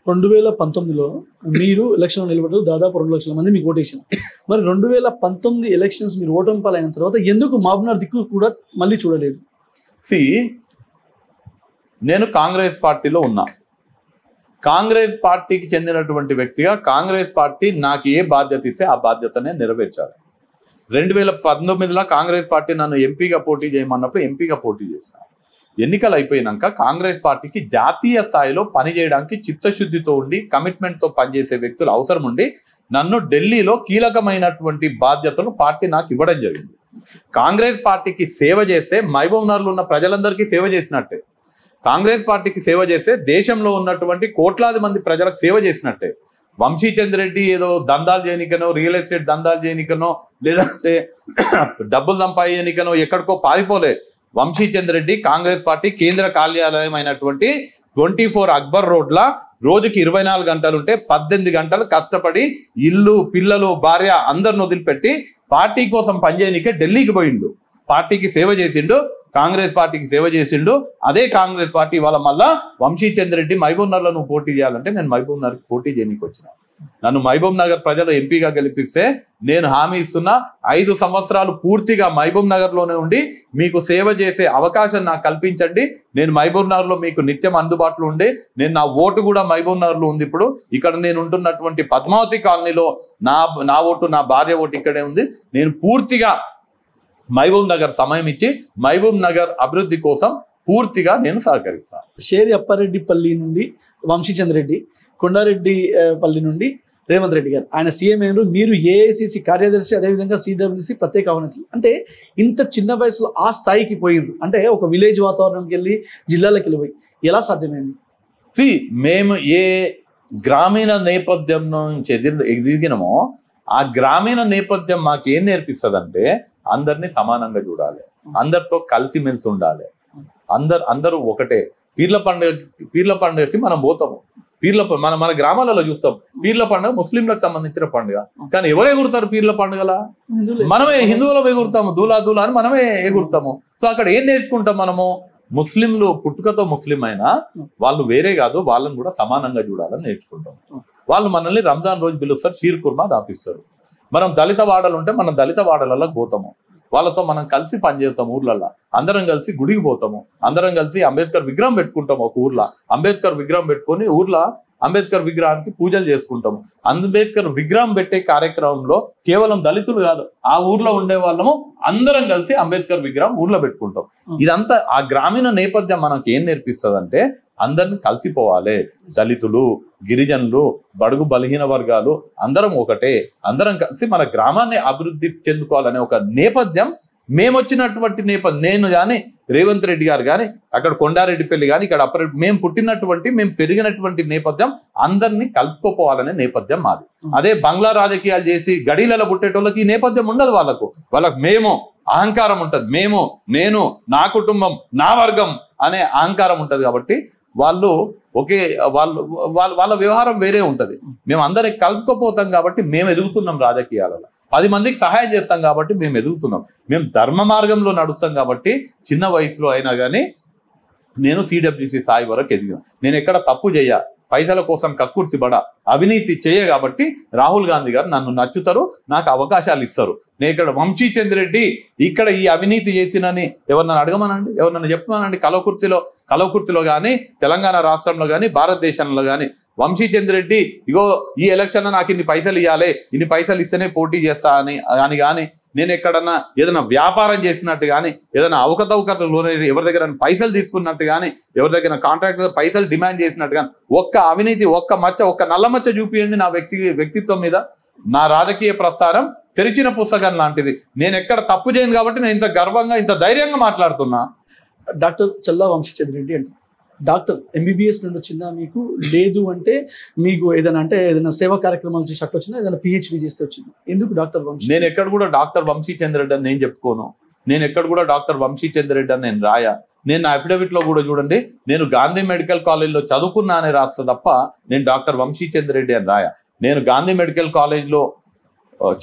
2019లో మీరు ఎలక్షన్ నిలబడ్డారు, దాదాపు 2 లక్షల మంది మీకు ఓటేసారు. మరి 2019 ఎలక్షన్స్ మీరు ఓటమి పాలైన తర్వాత ఎందుకు మహబూబ్నగర్ దిక్కు కూడా మళ్ళీ చూడలేదు? నేను కాంగ్రెస్ పార్టీలో ఉన్నా, కాంగ్రెస్ పార్టీకి చెందినటువంటి వ్యక్తిగా కాంగ్రెస్ పార్టీ నాకు ఏ బాధ్యత ఇస్తే ఆ బాధ్యతనే నెరవేర్చాలి. 2019లో కాంగ్రెస్ పార్టీ నన్ను ఎంపీగా పోటీ చేయమన్నప్పుడు ఎంపీగా పోటీ చేసిన. ఎన్నికలు అయిపోయినాక కాంగ్రెస్ పార్టీకి జాతీయ స్థాయిలో పనిచేయడానికి చిత్తశుద్ధితో ఉండి కమిట్మెంట్తో పనిచేసే వ్యక్తులు అవసరం ఉండి నన్ను ఢిల్లీలో కీలకమైనటువంటి బాధ్యతలు పార్టీ నాకు ఇవ్వడం జరిగింది. కాంగ్రెస్ పార్టీకి సేవ చేస్తే మహబూబ్నగర్లో ఉన్న ప్రజలందరికీ సేవ చేసినట్టే, కాంగ్రెస్ పార్టీకి సేవ చేస్తే దేశంలో ఉన్నటువంటి కోట్లాది మంది ప్రజలకు సేవ చేసినట్టే. వంశీచంద్ర రెడ్డి ఏదో దందాలు చేయనికనో, రియల్ ఎస్టేట్ దందాలు చేయనికనో, లేదంటే డబ్బులు సంపాదనికనో ఎక్కడికో పారిపోలే. వంశీచంద్ర రెడ్డి కాంగ్రెస్ పార్టీ కేంద్ర కార్యాలయం అయినటువంటి 24 అక్బర్ రోడ్ల రోజుకి 24 గంటలుంటే 18 గంటలు కష్టపడి ఇల్లు, పిల్లలు, భార్య అందరిని వదిలిపెట్టి పార్టీ కోసం పనిచేయనికే ఢిల్లీకి పోయిండు. పార్టీకి సేవ చేసిండు, కాంగ్రెస్ పార్టీకి సేవ చేసిండు. అదే కాంగ్రెస్ పార్టీ వాళ్ళ మళ్ళా వంశీచంద్ర రెడ్డి మహబూబ్నగర్లో నువ్వు పోటీ చేయాలంటే నేను మహబూబ్నగర్కి పోటీ చేయడానికి వచ్చిన. నన్ను మహబూబ్నగర్ ప్రజలు ఎంపీగా గెలిపిస్తే నేను హామీ ఇస్తున్నా, 5 సంవత్సరాలు పూర్తిగా మహబూబ్నగర్లోనే ఉండి మీకు సేవ చేసే అవకాశం నాకు కల్పించండి. నేను మహబూబ్నగర్లో మీకు నిత్యం అందుబాటులో ఉండే, నా ఓటు కూడా మహబూబ్నగర్లో ఉంది. ఇప్పుడు ఇక్కడ నేను ఉంటున్నటువంటి పద్మావతి కాలనీలో నా ఓటు, నా భార్య ఓటు ఇక్కడే ఉంది. నేను పూర్తిగా మహబూబ్నగర్ సమయం ఇచ్చి మహబూబ్నగర్ అభివృద్ధి కోసం పూర్తిగా నేను సహకరిస్తాను. షేరి అప్పారెడ్డిపల్లి నుండి వంశీచంద్ర రెడ్డి, కొండారెడ్డి పల్లి నుండి రేవంత్ రెడ్డి గారు, ఆయన సీఎం అయినారు, మీరు ఏఐసిసి కార్యదర్శి, అదేవిధంగా సిడబ్ల్యూసి ప్రత్యేక అవనతులు. అంటే ఇంత చిన్న వయసులో ఆ స్థాయికి పోయిండ్రు అంటే ఒక విలేజ్ వాతావరణంకి వెళ్ళి జిల్లాలకు వెళ్ళిపోయి ఎలా సాధ్యమైంది? మేము ఏ గ్రామీణ నేపథ్యం నుంచి ఎదిగినామో ఆ గ్రామీణ నేపథ్యం మాకేం నేర్పిస్తుందంటే అందరినీ సమానంగా చూడాలి, అందరితో కలిసిమెలిసి ఉండాలి, అందరూ ఒకటే. పీర్ల పండుగకి మనం పోతాము, మన గ్రామాలలో చూస్తాం పీర్ల పండుగ ముస్లింలకు సంబంధించిన పండుగ, కానీ ఎవరు ఎగురుతారు పీర్ల పండుగల? మనమే హిందువులు ఎగురుతాము, దూలా అని మనమే ఎగురుతాము. సో అక్కడ ఏం నేర్చుకుంటాం మనము? ముస్లింలు పుట్టుకతో ముస్లిం అయినా వాళ్ళు వేరే కాదు, వాళ్ళని కూడా సమానంగా చూడాలని నేర్చుకుంటాం. వాళ్ళు మనల్ని రంజాన్ రోజు పిలుస్తారు, షీర్ కుర్మా దాపిస్తారు. మనం దళిత వాడలు ఉంటే మనం దళిత వాడలలో పోతాము, వాళ్ళతో మనం కలిసి పనిచేస్తాం. ఊర్లలో అందరం కలిసి గుడికి పోతాము, అందరం కలిసి అంబేద్కర్ విగ్రహం పెట్టుకుంటాము. ఒక ఊర్లో అంబేద్కర్ విగ్రహం పెట్టుకొని ఊర్లో అంబేద్కర్ విగ్రహానికి పూజలు చేసుకుంటాము. అంబేద్కర్ విగ్రహం పెట్టే కార్యక్రమంలో కేవలం దళితులు కాదు, ఆ ఊర్లో ఉండే వాళ్ళము అందరం కలిసి అంబేద్కర్ విగ్రహం ఊర్లో పెట్టుకుంటాం. ఇదంతా ఆ గ్రామీణ నేపథ్యం మనకి ఏం నేర్పిస్తుంది అంటే అందరిని కలిసిపోవాలి. దళితులు, గిరిజనులు, బడుగు బలహీన వర్గాలు అందరం ఒకటే, అందరం కలిసి మన గ్రామాన్ని అభివృద్ధి చెందుకోవాలనే ఒక నేపథ్యం మేము వచ్చినటువంటి నేపథ్యం. నేను కానీ రేవంత్ రెడ్డి గారు కానీ అక్కడ కొండారెడ్డిపల్లి కానీ ఇక్కడ మేము పుట్టినటువంటి మేము పెరిగినటువంటి నేపథ్యం అందరినీ కలుపుకోపోవాలనే నేపథ్యం మాది. అదే బంగ్లా రాజకీయాలు చేసి గడీలలో పుట్టేటోళ్ళకి ఈ నేపథ్యం ఉండదు. వాళ్ళకు మేము అహంకారం ఉంటుంది, నేను నా కుటుంబం నా వర్గం అనే అహంకారం ఉంటుంది. కాబట్టి వాళ్ళు వాళ్ళ వ్యవహారం వేరే ఉంటది. మేము అందరికి కలుపుకోపోతాం కాబట్టి మేము ఎదుగుతున్నాం. రాజకీయాలలో 10 మందికి సహాయం చేస్తాం కాబట్టి మేము ఎదుగుతున్నాం. మేము ధర్మ మార్గంలో నడుస్తాం కాబట్టి చిన్న వయసులో అయినా కానీ నేను సిడబ్ల్యూసి స్థాయి వరకు ఎదిగాను. నేను ఎక్కడ తప్పు చేయ, పైసల కోసం కక్కుర్తిపడ, అవినీతి చేయ కాబట్టి రాహుల్ గాంధీ గారు నన్ను నచ్చుతారు, నాకు అవకాశాలు ఇస్తారు. నేను ఇక్కడ వంశీచంద్ర రెడ్డి ఇక్కడ ఈ అవినీతి చేసినని ఎవరినైనా అడగమనండి, ఎవరినైనా చెప్పమనండి. కలవకుర్తిలో కానీ తెలంగాణ రాష్ట్రంలో కానీ భారతదేశంలో కానీ వంశీచంద్ర రెడ్డి ఇగో ఈ ఎలక్షన్లో నాకు ఇన్ని పైసలు ఇవ్వాలి, ఇన్ని పైసలు ఇస్తేనే పోటీ చేస్తా అని కానీ నేను ఎక్కడన్నా ఏదైనా వ్యాపారం చేసినట్టు కానీ ఏదైనా అవకతవకలు ఎవరి దగ్గర పైసలు తీసుకున్నట్టు కానీ ఎవరి దగ్గర కాంట్రాక్ట్ పైసలు డిమాండ్ చేసినట్టు కానీ ఒక్క అవినీతి ఒక్క నల్ల మచ్చ చూపియండి నా వ్యక్తిత్వం మీద. నా రాజకీయ ప్రస్థానం తెరిచిన పుస్తకం లాంటిది. నేను ఎక్కడ తప్పు చేయను కాబట్టి నేను ఇంత గర్వంగా ఇంత ధైర్యంగా మాట్లాడుతున్నా. డాక్టర్ చల్లా వంశీచంద్ర రెడ్డి అంటే డాక్టర్ ఎంబీబీఎస్ నుండి వచ్చిందా మీకు? లేదు అంటే మీకు ఏదైనా సేవా కార్యక్రమాలు చేసి అట్లా వచ్చిందా? ఏదైనా పిహెచ్డీ చేస్తే వచ్చింది? ఎందుకు డాక్టర్ వంశీ? నేను ఎక్కడ కూడా డాక్టర్ వంశీచంద్ర రెడ్డి అని నేను చెప్పుకోను. నేను ఎక్కడ కూడా డాక్టర్ వంశీచంద్ర రెడ్డి అని నేను రాయా. నేను నా అఫిడవిట్ లో కూడా చూడండి, నేను గాంధీ మెడికల్ కాలేజ్లో చదువుకున్నా అని రాస్తా తప్ప నేను డాక్టర్ వంశీచంద్ర రెడ్డి అని రాయా. నేను గాంధీ మెడికల్ కాలేజ్లో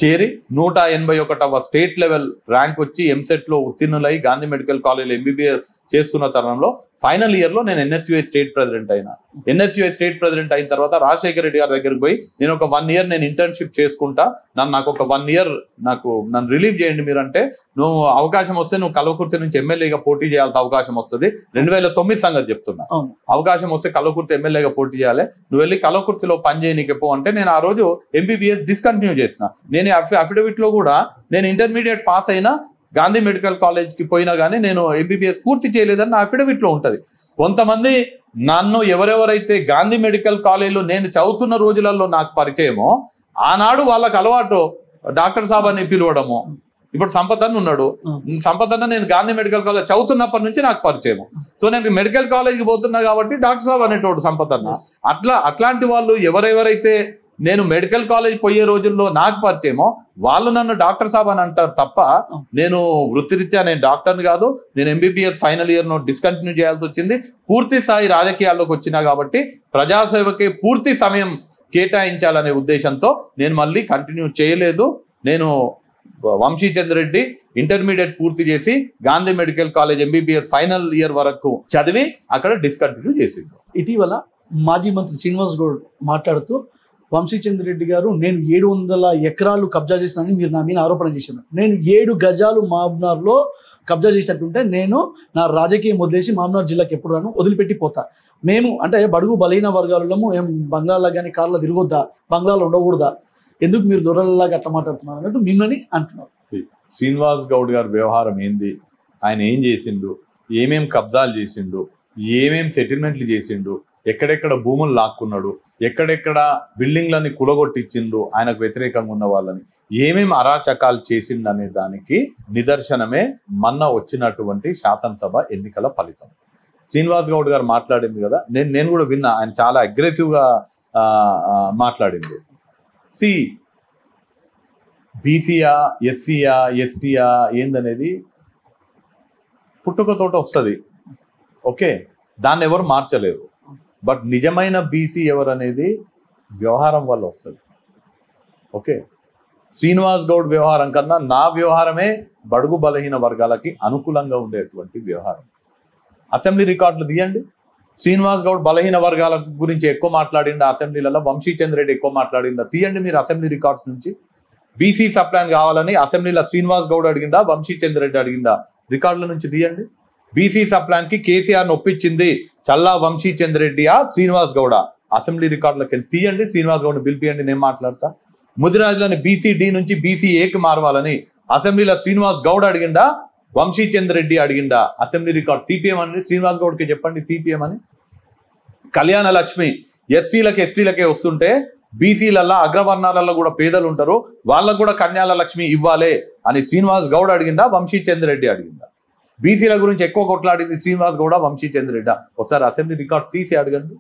చేరి 181వ స్టేట్ లెవెల్ ర్యాంక్ వచ్చి ఎంసెట్ లో ఉత్తీర్ణులై గాంధీ మెడికల్ కాలేజ్ ఎంబీబీఎస్ చేస్తున్న తరుణంలో ఫైనల్ ఇయర్ లో నేను ఎన్ఎస్యుఐ స్టేట్ ప్రెసిడెంట్ అయినా. ఎన్ఎస్యుఐ స్టేట్ ప్రెసిడెంట్ అయిన తర్వాత రాజశేఖర రెడ్డి గారి దగ్గరికి పోయి నేను ఒక 1 year నేను ఇంటర్న్షిప్ చేసుకుంటా, నాకు ఒక 1 year నన్ను రిలీవ్ చేయండి మీరు అంటే, నువ్వు అవకాశం వస్తే నువ్వు కల్వకుర్తి నుంచి ఎమ్మెల్యేగా పోటీ చేయాల్సిన అవకాశం వస్తుంది. 2009 సంగతి చెప్తున్నా. అవకాశం వస్తే కల్వకుర్తి ఎమ్మెల్యేగా పోటీ చేయాలి, నువ్వు వెళ్ళి కల్వకుర్తిలో పని చేయనీకి పో అంటే నేను ఆ రోజు ఎంబీబీఎస్ డిస్కంటిన్యూ చేసిన. నేను అఫిడవిట్ లో కూడా నేను ఇంటర్మీడియట్ పాస్ అయినా గాంధీ మెడికల్ కాలేజ్కి పోయినా కానీ నేను ఎంబీబీఎస్ పూర్తి చేయలేదని నా అఫిడవిట్ లో ఉంటది. కొంతమంది నన్ను ఎవరెవరైతే గాంధీ మెడికల్ కాలేజ్లో నేను చదువుతున్న రోజులలో నాకు పరిచయమో ఆనాడు వాళ్ళకి అలవాటు డాక్టర్ సాబ్ అని పిలవడము. ఇప్పుడు సంపదన్న ఉన్నాడు, సంపదన్న నేను గాంధీ మెడికల్ కాలేజ్ చదువుతున్నప్పటి నుంచి నాకు పరిచయం. సో నేను మెడికల్ కాలేజ్కి పోతున్నా కాబట్టి డాక్టర్ సాబ్ అనేటోడు సంపదన్న. అట్లాంటి వాళ్ళు ఎవరెవరైతే నేను మెడికల్ కాలేజ్ పోయే రోజుల్లో నాకు పరిచయమో వాళ్ళు నన్ను డాక్టర్ సాబ్ అని అంటారు తప్ప నేను వృత్తిరీత్యా నేను డాక్టర్ని కాదు. నేను ఎంబీబీఎస్ ఫైనల్ ఇయర్ నో డిస్కంటిన్యూ చేయాల్సి వచ్చింది. పూర్తి స్థాయి రాజకీయాల్లోకి వచ్చినా కాబట్టి ప్రజాసేవకే పూర్తి సమయం కేటాయించాలనే ఉద్దేశంతో నేను మళ్ళీ కంటిన్యూ చేయలేదు. నేను వంశీచంద్ర రెడ్డి ఇంటర్మీడియట్ పూర్తి చేసి Gandhi medical college MBBS final year వరకు చదివి అక్కడ డిస్కంటిన్యూ చేసింది. ఇటీవల మాజీ మంత్రి శ్రీనివాస్ గౌడ్ మాట్లాడుతూ వంశీచంద్ర రెడ్డి గారు నేను 700 ఎకరాలు కబ్జా చేసినానని మీరు నా మీద ఆరోపణ చేశారు. నేను 7 గజాలు మామ్నార్లో కబ్జా చేసినట్టుంటే నేను నా రాజకీయం వదిలేసి మామ్నార్ జిల్లాకి ఎప్పుడు రాను, వదిలిపెట్టి పోతా. మేము అంటే బడుగు బలహీన వర్గాలలో ఏం బంగ్లాలో కానీ కార్లో తిరగొద్దా, బంగ్లాలో ఉండకూడదా, ఎందుకు మీరు దొరలలాగా అట్లా మాట్లాడుతున్నారు అన్నట్టు మిమ్మల్ని అంటున్నారు. శ్రీనివాస్ గౌడ్ గారి వ్యవహారం ఏంది, ఆయన ఏం చేసిండు, ఏమేం కబ్జాలు చేసిండు, ఏమేం సెటిల్మెంట్లు చేసిండు, ఎక్కడెక్కడ భూములు లాక్కున్నాడు, ఎక్కడెక్కడ బిల్డింగ్లని కులగొట్టించిండు ఆయనకు వ్యతిరేకంగా ఉన్న వాళ్ళని, ఏమేమి అరాచకాలు చేసిండు అనే దానికి నిదర్శనమే మొన్న వచ్చినటువంటి శాసనసభ ఎన్నికల ఫలితం. శ్రీనివాస్ గౌడ్ గారు మాట్లాడింది కదా, నేను కూడా విన్నా, ఆయన చాలా అగ్రెసివ్గా మాట్లాడింది. బీసీయా ఎస్సీయా ఎస్టీయా ఏందనేది పుట్టుకతోట వస్తుంది, ఓకే, దాన్ని ఎవరు మార్చలేరు. బట్ నిజమైన బీసీ ఎవరు అనేది వ్యవహారం వల్ల వస్తుంది, ఓకే. శ్రీనివాస్ గౌడ్ వ్యవహారం కన్నా నా వ్యవహారమే బడుగు బలహీన వర్గాలకి అనుకూలంగా ఉండేటువంటి వ్యవహారం. అసెంబ్లీ రికార్డులు తీయండి, శ్రీనివాస్ గౌడ్ బలహీన వర్గాల గురించి ఎక్కువ మాట్లాడిందా అసెంబ్లీలలో, వంశీచంద్ర రెడ్డి ఎక్కువ మాట్లాడిందా తీయండి మీరు అసెంబ్లీ రికార్డ్స్ నుంచి. బీసీ సప్లాన్ కావాలని అసెంబ్లీలో శ్రీనివాస్ గౌడ్ అడిగిందా, వంశీచంద్ర రెడ్డి అడిగిందా, రికార్డుల నుంచి తీయండి. బీసీ సప్లాన్ కి కేసీఆర్ ఒప్పించింది చల్లా వంశీచంద్ర రెడ్డియా శ్రీనివాస్ గౌడ, అసెంబ్లీ రికార్డులకు వెళ్ళి తీయండి, శ్రీనివాస్ గౌడ్ని పిలిపియండి, నేను మాట్లాడతా. ముదిరాజులని బీసీ-డి నుంచి బీసీ-ఏకి మారవాలని అసెంబ్లీలో శ్రీనివాస్ గౌడ్ అడిగిండా, వంశీచంద్ర రెడ్డి అడిగిండా? అసెంబ్లీ రికార్డు తీపియమని శ్రీనివాస్ గౌడ్కి చెప్పండి, తీపియమని. కళ్యాణ లక్ష్మి ఎస్సీలకు ఎస్టీలకే వస్తుంటే బీసీలల్లో అగ్రవర్ణాలలో కూడా పేదలు ఉంటారు, వాళ్ళకు కూడా కన్యాల లక్ష్మి ఇవ్వాలే అని శ్రీనివాస్ గౌడ్ అడిగిందా, వంశీచంద్ర రెడ్డి అడిగిందా? బీసీల గురించి ఎక్కువ కొట్లాడింది శ్రీనివాస్ గౌడ, వంశీచంద్ర రెడ్డి? ఒకసారి అసెంబ్లీ రికార్డ్స్ తీసి అడగండి,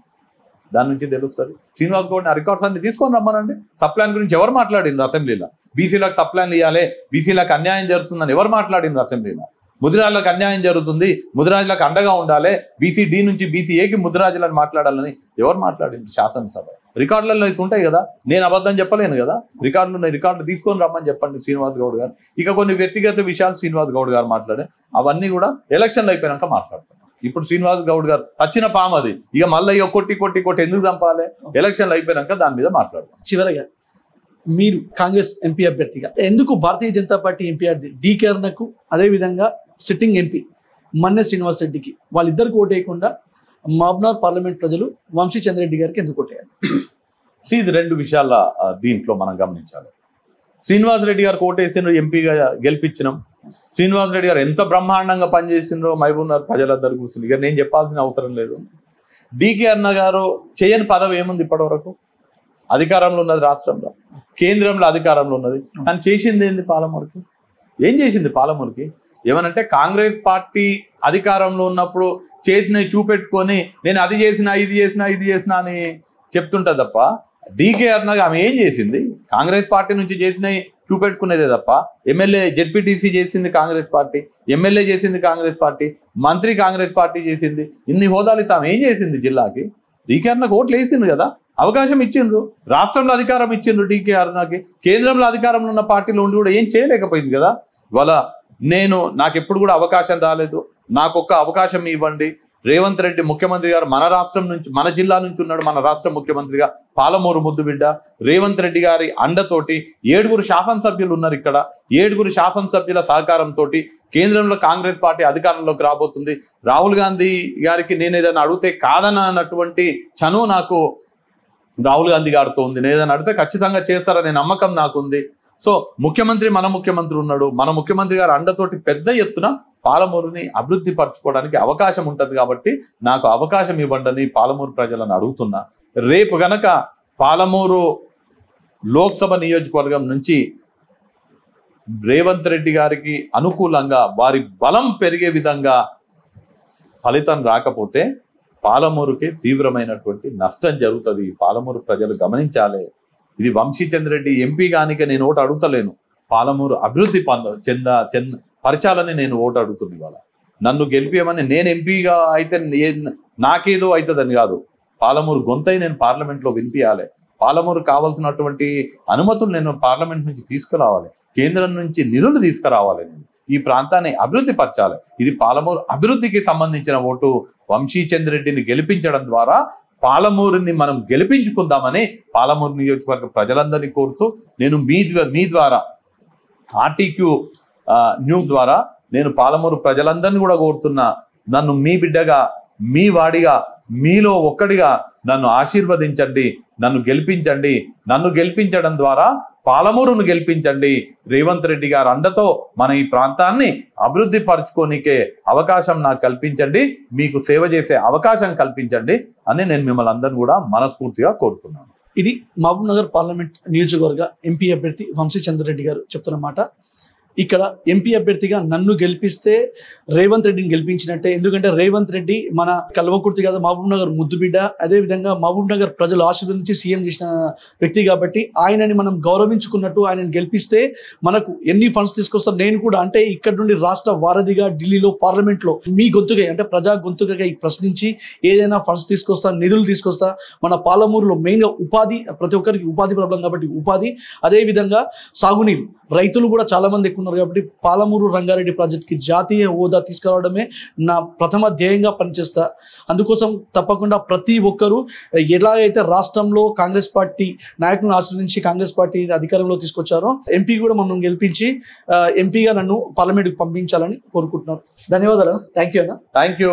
దాని నుంచి తెలుస్తుంది. శ్రీనివాస్ గౌడ్ ఆ రికార్డ్స్ అన్ని తీసుకొని రమ్మనండి. సప్లాన్ గురించి ఎవరు మాట్లాడిండ్రు అసెంబ్లీలో? బీసీలకు సప్లాన్లు ఇవ్వాలి, బీసీలకు అన్యాయం జరుగుతుందని ఎవరు మాట్లాడిండ్రు అసెంబ్లీలో? ముదిరాజులకు అన్యాయం జరుగుతుంది, ముదిరాజులకు అండగా ఉండాలి, బీసీ-డి నుంచి బీసీ-ఏకి ముదిరాజులను మాట్లాడాలని ఎవరు మాట్లాడింది? శాసనసభ రికార్డులలో అయితే ఉంటాయి కదా, నేను అబద్ధం చెప్పలేను కదా. రికార్డులు తీసుకొని రమ్మని చెప్పండి శ్రీనివాస్ గౌడ్ గారు. ఇక కొన్ని వ్యక్తిగత విషయాలు శ్రీనివాస్ గౌడ్ గారు మాట్లాడే అవన్నీ కూడా ఎలక్షన్లు అయిపోయినాక మాట్లాడతాం. ఇప్పుడు శ్రీనివాస్ గౌడ్ గారు వచ్చిన పాము అది, ఇక మళ్ళీ ఇక కొట్టి ఎందుకు చంపాలి? ఎలక్షన్లు అయిపోయినాక దాని మీద మాట్లాడతాం. చివరగా మీరు కాంగ్రెస్ ఎంపీ అభ్యర్థిగా ఎందుకు భారతీయ జనతా పార్టీ ఎంపీ అభ్యర్థి డి.కే. అరుణకు, అదేవిధంగా సిట్టింగ్ ఎంపీ మన్నె శ్రీనివాస్ రెడ్డికి వాళ్ళిద్దరికి ఓటేయకుండా మహబూబ్నగర్ పార్లమెంట్ ప్రజలు వంశీచంద్ర రెడ్డి గారికి ఎందుకు ఓటేయాలి? ఇది రెండు విషయాల దీంట్లో మనం గమనించాలి. శ్రీనివాస్ రెడ్డి గారు ఓటేసిన ఎంపీగా గెలిపించినాం. శ్రీనివాస్ రెడ్డి గారు ఎంత బ్రహ్మాండంగా పనిచేసిండ్రో మహబూబ్నగర్ ప్రజలందరూ కూర్చుని ఇక నేను చెప్పాల్సిన అవసరం లేదు. డి.కే. అరుణ గారు చేయని పదవి ఏముంది ఇప్పటివరకు? అధికారంలో ఉన్నది రాష్ట్రంలో, కేంద్రంలో అధికారంలో ఉన్నది, కానీ చేసింది ఏంది పాలమూరుకి? ఏం చేసింది పాలమూరుకి? ఏమనంటే కాంగ్రెస్ పార్టీ అధికారంలో ఉన్నప్పుడు చేసినవి చూపెట్టుకొని నేను అది చేసినా ఇది చేసినా అని చెప్తుంటా తప్ప, డి.కే. అరుణ ఆమె ఏం చేసింది? కాంగ్రెస్ పార్టీ నుంచి చేసినవి చూపెట్టుకునేదే తప్ప. ఎమ్మెల్యే జెడ్పీటీసీ చేసింది కాంగ్రెస్ పార్టీ, ఎమ్మెల్యే చేసింది కాంగ్రెస్ పార్టీ, మంత్రి కాంగ్రెస్ పార్టీ చేసింది. ఇన్ని హోదాలు ఇస్తే ఆమె ఏం చేసింది జిల్లాకి? డి.కే. అరుణకు ఓట్లు వేసిండ్రు కదా, అవకాశం ఇచ్చిండ్రు, రాష్ట్రంలో అధికారం ఇచ్చిండ్రు డి.కే. అరుణకి. కేంద్రంలో అధికారంలో ఉన్న పార్టీలో ఉండి కూడా ఏం చేయలేకపోయింది కదా. ఇవాళ నాకు ఎప్పుడు కూడా అవకాశం రాలేదు, నాకు ఒక్క అవకాశం ఇవ్వండి. రేవంత్ రెడ్డి ముఖ్యమంత్రి గారు మన రాష్ట్రం నుంచి, మన జిల్లా నుంచి ఉన్నాడు, మన రాష్ట్ర ముఖ్యమంత్రిగా పాలమూరు ముద్దు బిడ్డ. రేవంత్ రెడ్డి గారి అండతోటి 7 శాసనసభ్యులు ఉన్నారు ఇక్కడ. 7 శాసనసభ్యుల సహకారంతో కేంద్రంలో కాంగ్రెస్ పార్టీ అధికారంలోకి రాబోతుంది. రాహుల్ గాంధీ గారికి నేను ఏదైనా అడిగితే కాదన్నటువంటి చనువు నాకు రాహుల్ గాంధీ గారితో ఉంది. నేను ఏదైనా అడిగితే ఖచ్చితంగా చేస్తారనే నమ్మకం నాకుంది. సో ముఖ్యమంత్రి మన ముఖ్యమంత్రి ఉన్నాడు, మన ముఖ్యమంత్రి గారు అండతోటి పెద్ద ఎత్తున పాలమూరుని అభివృద్ధి పరచుకోవడానికి అవకాశం ఉంటుంది. కాబట్టి నాకు అవకాశం ఇవ్వండి పాలమూరు ప్రజలను అడుగుతున్నా. రేపు గనక పాలమూరు లోక్సభ నియోజకవర్గం నుంచి రేవంత్ రెడ్డి గారికి అనుకూలంగా వారి బలం పెరిగే విధంగా ఫలితం రాకపోతే పాలమూరుకి తీవ్రమైనటువంటి నష్టం జరుగుతుంది. పాలమూరు ప్రజలు గమనించాలి. ఇది వంశీచంద్ర రెడ్డి ఎంపీ గానిక నేను ఓటు అడుగుతలేను, పాలమూరు అభివృద్ధి పరచాలని నేను ఓటు అడుగుతుంది. ఇవాళ నన్ను గెలిపియమని, నేను ఎంపీగా అయితే నాకేదో అవుతుందని కాదు, పాలమూరు గొంతై నేను పార్లమెంట్లో వినిపించాలి. పాలమూరు కావాల్సినటువంటి అనుమతులు నేను పార్లమెంట్ నుంచి తీసుకురావాలి, కేంద్రం నుంచి నిధులు తీసుకురావాలి, నేను ఈ ప్రాంతాన్ని అభివృద్ధి పరచాలి. ఇది పాలమూరు అభివృద్ధికి సంబంధించిన ఓటు. వంశీచంద్ర రెడ్డిని గెలిపించడం ద్వారా పాలమూరుని మనం గెలిపించుకుందామని పాలమూరు నియోజకవర్గ ప్రజలందరినీ కోరుతూ నేను మీ ద్వారా ఆర్టీక్యూ న్యూస్ ద్వారా నేను పాలమూరు ప్రజలందరినీ కూడా కోరుతున్నా. నన్ను మీ బిడ్డగా, మీ వాడిగా, మీలో ఒక్కడిగా నన్ను ఆశీర్వదించండి, నన్ను గెలిపించండి. నన్ను గెలిపించడం ద్వారా పాలమూరును గెలిపించండి. రేవంత్ రెడ్డి గారు అండతో మన ఈ ప్రాంతాన్ని అభివృద్ధి పరచుకోనికే అవకాశం నాకు కల్పించండి, మీకు సేవ చేసే అవకాశం కల్పించండి అని నేను మిమ్మల్ని అందరినీ కూడా మనస్ఫూర్తిగా కోరుతున్నాను. ఇది మహబూబ్నగర్ పార్లమెంట్ నియోజకవర్గ ఎంపీ అభ్యర్థి వంశీచంద్ర రెడ్డి గారు చెప్తున్నమాట. ఇక్కడ ఎంపీ అభ్యర్థిగా నన్ను గెలిపిస్తే రేవంత్ రెడ్డిని గెలిపించినట్టే. ఎందుకంటే రేవంత్ రెడ్డి మన కల్వకుర్తి కదా, మహబూబ్నగర్ ముద్దుబిడ్డ, అదేవిధంగా మహబూబ్నగర్ ప్రజలు ఆశీర్వదించి సీఎం చేసిన వ్యక్తి కాబట్టి ఆయనని మనం గౌరవించుకున్నట్టు ఆయనని గెలిపిస్తే మనకు ఎన్ని ఫండ్స్ తీసుకొస్తారు. నేను కూడా అంటే ఇక్కడ నుండి రాష్ట్ర వారధిగా ఢిల్లీలో పార్లమెంట్లో మీ గొంతుగా అంటే ప్రజా గొంతుగా ప్రశ్నించి ఏదైనా ఫండ్స్ తీసుకొస్తా, నిధులు తీసుకొస్తా. మన పాలమూరులో మెయిన్గా ఉపాధి, ప్రతి ఒక్కరికి ఉపాధి ప్రాబ్లం కాబట్టి ఉపాధి, అదేవిధంగా సాగునీరు, రైతులు కూడా చాలా మంది ఎక్కువ ఉన్నారు కాబట్టి పాలమూరు రంగారెడ్డి ప్రాజెక్ట్కి జాతీయ హోదా తీసుకురావడమే నా ప్రథమ ధ్యేయంగా పనిచేస్తా. అందుకోసం తప్పకుండా ప్రతి ఒక్కరూ ఎలాగైతే రాష్ట్రంలో కాంగ్రెస్ పార్టీ నాయకులను ఆశ్రయించి కాంగ్రెస్ పార్టీ అధికారంలో తీసుకొచ్చారో ఎంపీ కూడా మనం గెలిపించి ఎంపీగా నన్ను పార్లమెంట్కి పంపించాలని కోరుకుంటున్నారు. ధన్యవాదాలు. థ్యాంక్ యూ అన్న. Thank you.